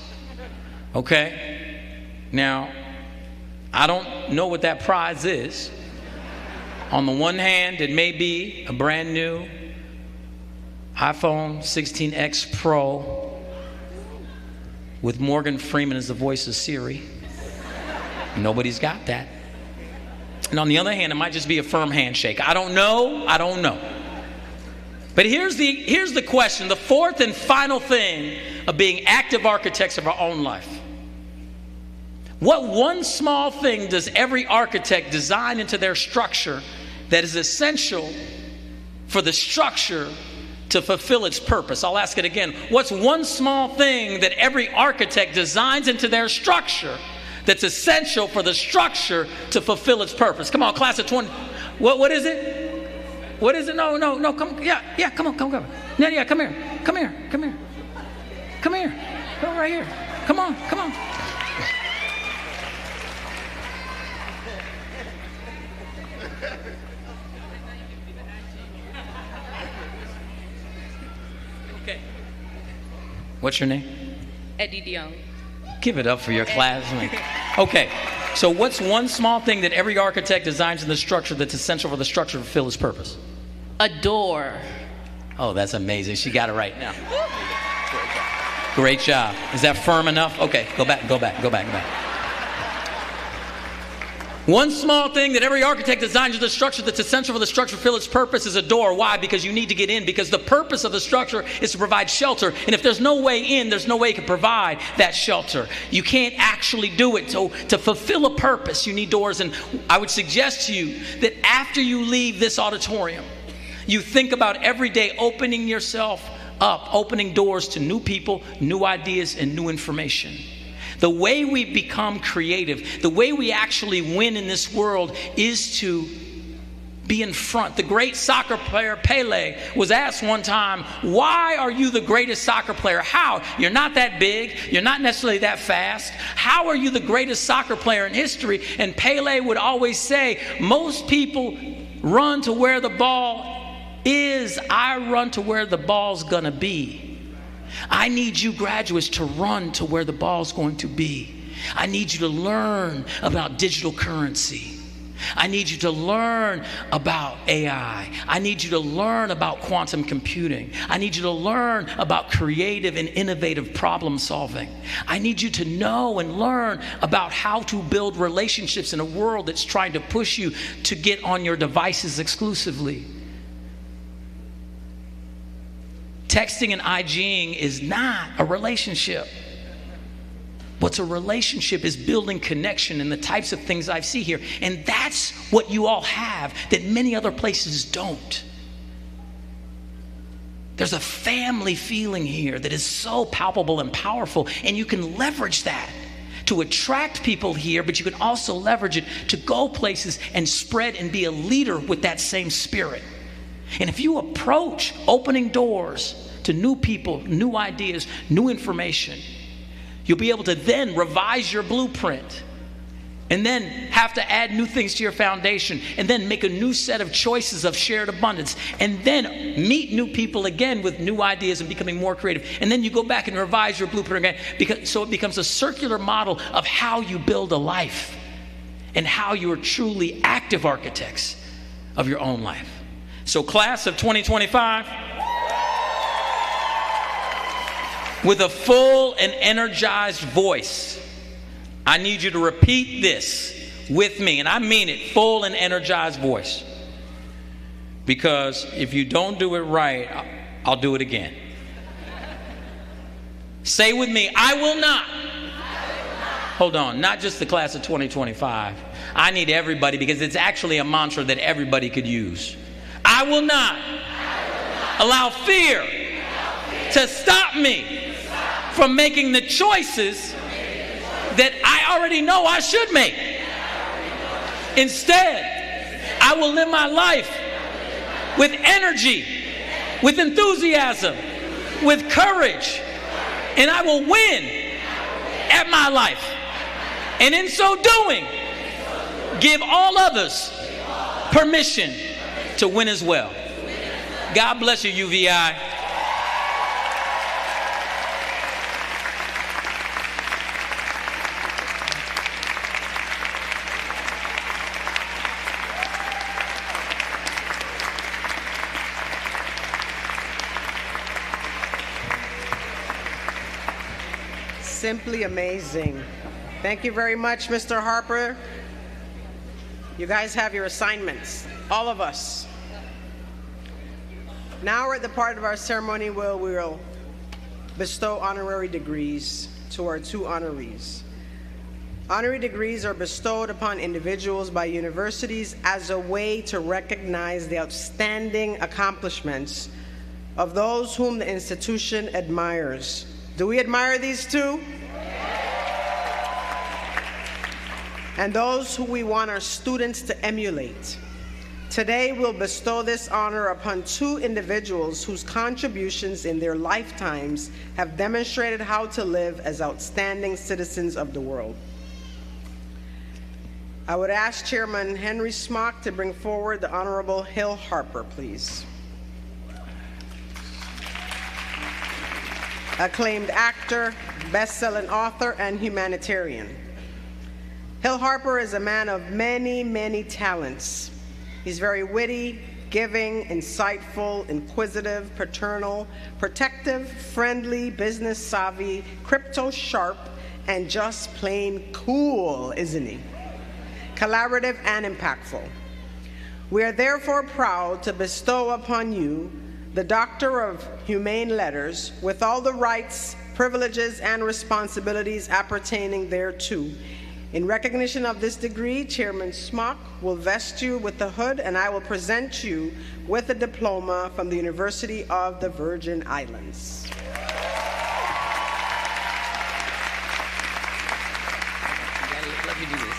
Okay? Now, I don't know what that prize is. On the one hand, it may be a brand new iPhone 16X Pro with Morgan Freeman as the voice of Siri. Nobody's got that. And on the other hand, it might just be a firm handshake. I don't know. But here's the question, the fourth and final thing of being active architects of our own life. What one small thing does every architect design into their structure that is essential for the structure to fulfill its purpose? I'll ask it again. What's one small thing that every architect designs into their structure that's essential for the structure to fulfill its purpose? Come on, class of 20. What is it? What is it? No. Come, yeah. Come on. Yeah, come here. Come here. Come right here. Come on. Okay. What's your name? Eddie Dion. Give it up for your classmate. Okay, so what's one small thing that every architect designs in the structure that's essential for the structure to fulfill its purpose? A door. Oh, that's amazing. She got it right now. Great job. Is that firm enough? Okay, go back. One small thing that every architect designs into the structure that's essential for the structure to fulfill its purpose is a door. Why? Because you need to get in. Because the purpose of the structure is to provide shelter. And if there's no way in, there's no way you can provide that shelter. You can't actually do it. So to fulfill a purpose, you need doors. And I would suggest to you that after you leave this auditorium, you think about every day opening yourself up, opening doors to new people, new ideas, and new information. The way we become creative, the way we actually win in this world is to be in front. The great soccer player Pele was asked one time, why are you the greatest soccer player? How? You're not that big. You're not necessarily that fast. How are you the greatest soccer player in history? And Pele would always say, most people run to where the ball is. I run to where the ball's gonna be. I need you graduates to run to where the ball's going to be. I need you to learn about digital currency. I need you to learn about AI. I need you to learn about quantum computing. I need you to learn about creative and innovative problem solving. I need you to know and learn about how to build relationships in a world that's trying to push you to get on your devices exclusively. Texting and IGing is not a relationship. What's a relationship is building connection and the types of things I see here. And that's what you all have that many other places don't. There's a family feeling here that is so palpable and powerful, and you can leverage that to attract people here, but you can also leverage it to go places and spread and be a leader with that same spirit. And if you approach opening doors to new people, new ideas, new information, you'll be able to then revise your blueprint and then have to add new things to your foundation and then make a new set of choices of shared abundance and then meet new people again with new ideas and becoming more creative. And then you go back and revise your blueprint again, so it becomes a circular model of how you build a life and how you are truly active architects of your own life. So class of 2025, with a full and energized voice, I need you to repeat this with me, and I mean it, full and energized voice. Because if you don't do it right, I'll do it again. Say with me, I will not. Hold on, not just the class of 2025. I need everybody, because it's actually a mantra that everybody could use. I will not allow fear to stop me from making the choices that I already know I should make. Instead, I will live my life with energy, with enthusiasm, with courage, and I will win at my life. And in so doing, give all others permission to win as well. God bless you, UVI. Simply amazing. Thank you very much, Mr. Harper. You guys have your assignments, all of us. Now we're at the part of our ceremony where we'll bestow honorary degrees to our two honorees. Honorary degrees are bestowed upon individuals by universities as a way to recognize the outstanding accomplishments of those whom the institution admires. Do we admire these two? And those who we want our students to emulate. Today, we'll bestow this honor upon two individuals whose contributions in their lifetimes have demonstrated how to live as outstanding citizens of the world. I would ask Chairman Henry Smock to bring forward the Honorable Hill Harper, please. Acclaimed actor, best-selling author, and humanitarian. Hill Harper is a man of many, many talents. He's very witty, giving, insightful, inquisitive, paternal, protective, friendly, business savvy, crypto sharp, and just plain cool, isn't he? Collaborative and impactful. We are therefore proud to bestow upon you the Doctor of Humane Letters with all the rights, privileges, and responsibilities appertaining thereto. In recognition of this degree, Chairman Smock will vest you with the hood, and I will present you with a diploma from the University of the Virgin Islands. Let me do this.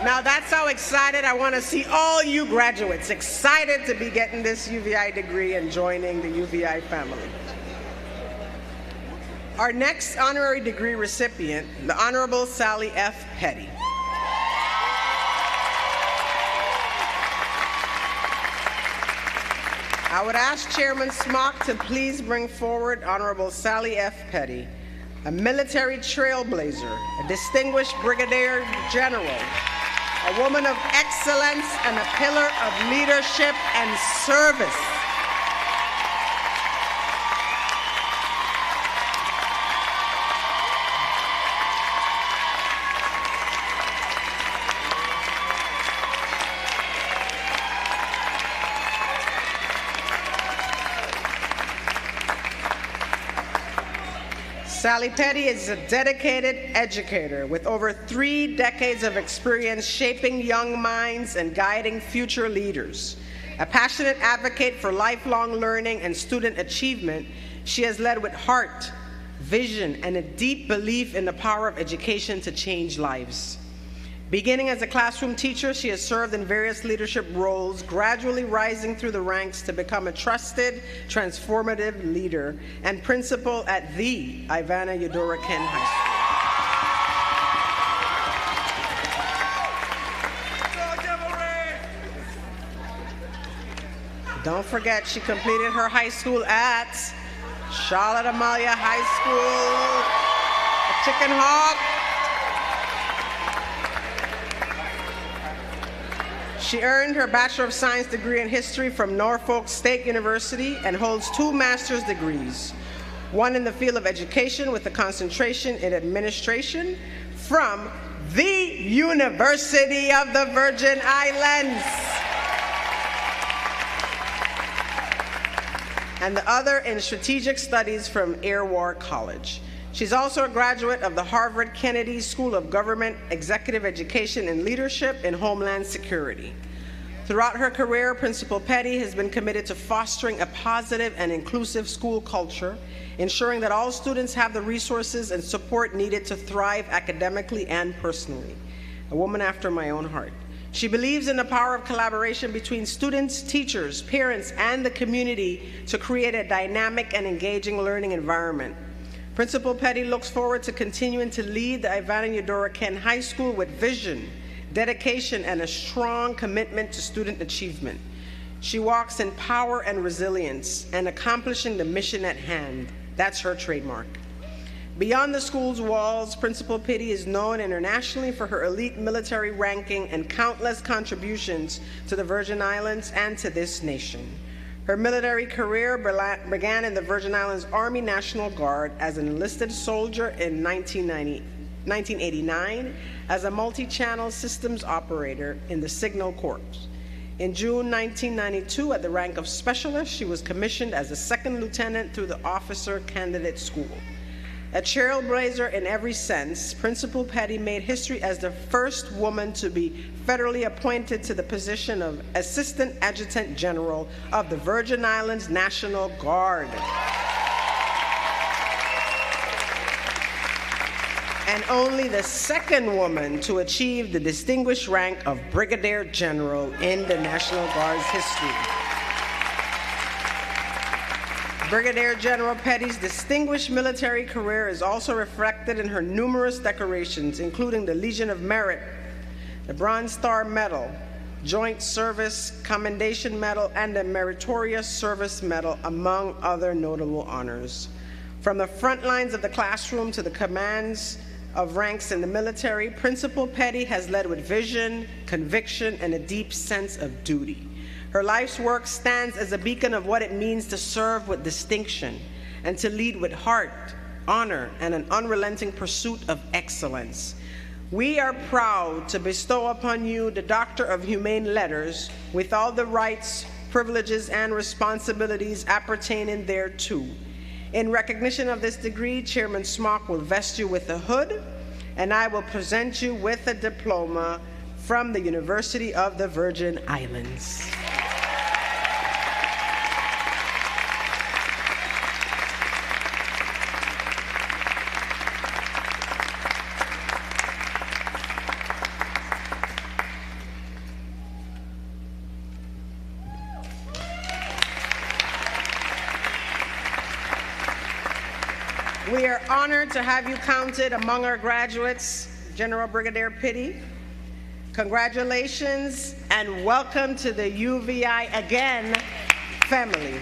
Now that's how excited I want to see all you graduates, excited to be getting this UVI degree and joining the UVI family. Our next honorary degree recipient, the Honorable Sally F. Petty. I would ask Chairman Smock to please bring forward Honorable Sally F. Petty, a military trailblazer, a distinguished brigadier general, a woman of excellence and a pillar of leadership and service. Sally Petty is a dedicated educator with over 3 decades of experience shaping young minds and guiding future leaders. A passionate advocate for lifelong learning and student achievement, she has led with heart, vision, and a deep belief in the power of education to change lives. Beginning as a classroom teacher, she has served in various leadership roles, gradually rising through the ranks to become a trusted, transformative leader and principal at the Ivana Eudora Ken High School. Don't forget, she completed her high school at Charlotte Amalia High School, a Chicken Hawk. She earned her Bachelor of Science degree in History from Norfolk State University and holds 2 master's degrees, one in the field of education with a concentration in administration from the University of the Virgin Islands, and the other in strategic studies from Air War College. She's also a graduate of the Harvard Kennedy School of Government, Executive Education and Leadership in Homeland Security. Throughout her career, Principal Petty has been committed to fostering a positive and inclusive school culture, ensuring that all students have the resources and support needed to thrive academically and personally. A woman after my own heart. She believes in the power of collaboration between students, teachers, parents, and the community to create a dynamic and engaging learning environment. Principal Petty looks forward to continuing to lead the Ivana Eudora Ken High School with vision, dedication, and a strong commitment to student achievement. She walks in power and resilience and accomplishing the mission at hand. That's her trademark. Beyond the school's walls, Principal Petty is known internationally for her elite military ranking and countless contributions to the Virgin Islands and to this nation. Her military career began in the Virgin Islands Army National Guard as an enlisted soldier in 1989 as a multi-channel systems operator in the Signal Corps. In June 1992, at the rank of specialist, she was commissioned as a 2nd lieutenant through the Officer Candidate School. A trailblazer in every sense, Principal Petty made history as the first woman to be federally appointed to the position of Assistant Adjutant General of the Virgin Islands National Guard. and only the second woman to achieve the distinguished rank of Brigadier General in the National Guard's history. Brigadier General Petty's distinguished military career is also reflected in her numerous decorations, including the Legion of Merit, the Bronze Star Medal, Joint Service Commendation Medal, and the Meritorious Service Medal, among other notable honors. From the front lines of the classroom to the commands of ranks in the military, Principal Petty has led with vision, conviction, and a deep sense of duty. Her life's work stands as a beacon of what it means to serve with distinction and to lead with heart, honor, and an unrelenting pursuit of excellence. We are proud to bestow upon you the Doctor of Humane Letters with all the rights, privileges, and responsibilities appertaining thereto. In recognition of this degree, Chairman Smock will vest you with a hood, and I will present you with a diploma from the University of the Virgin Islands. We are honored to have you counted among our graduates, General Brigadier Petty. Congratulations and welcome to the UVI again family.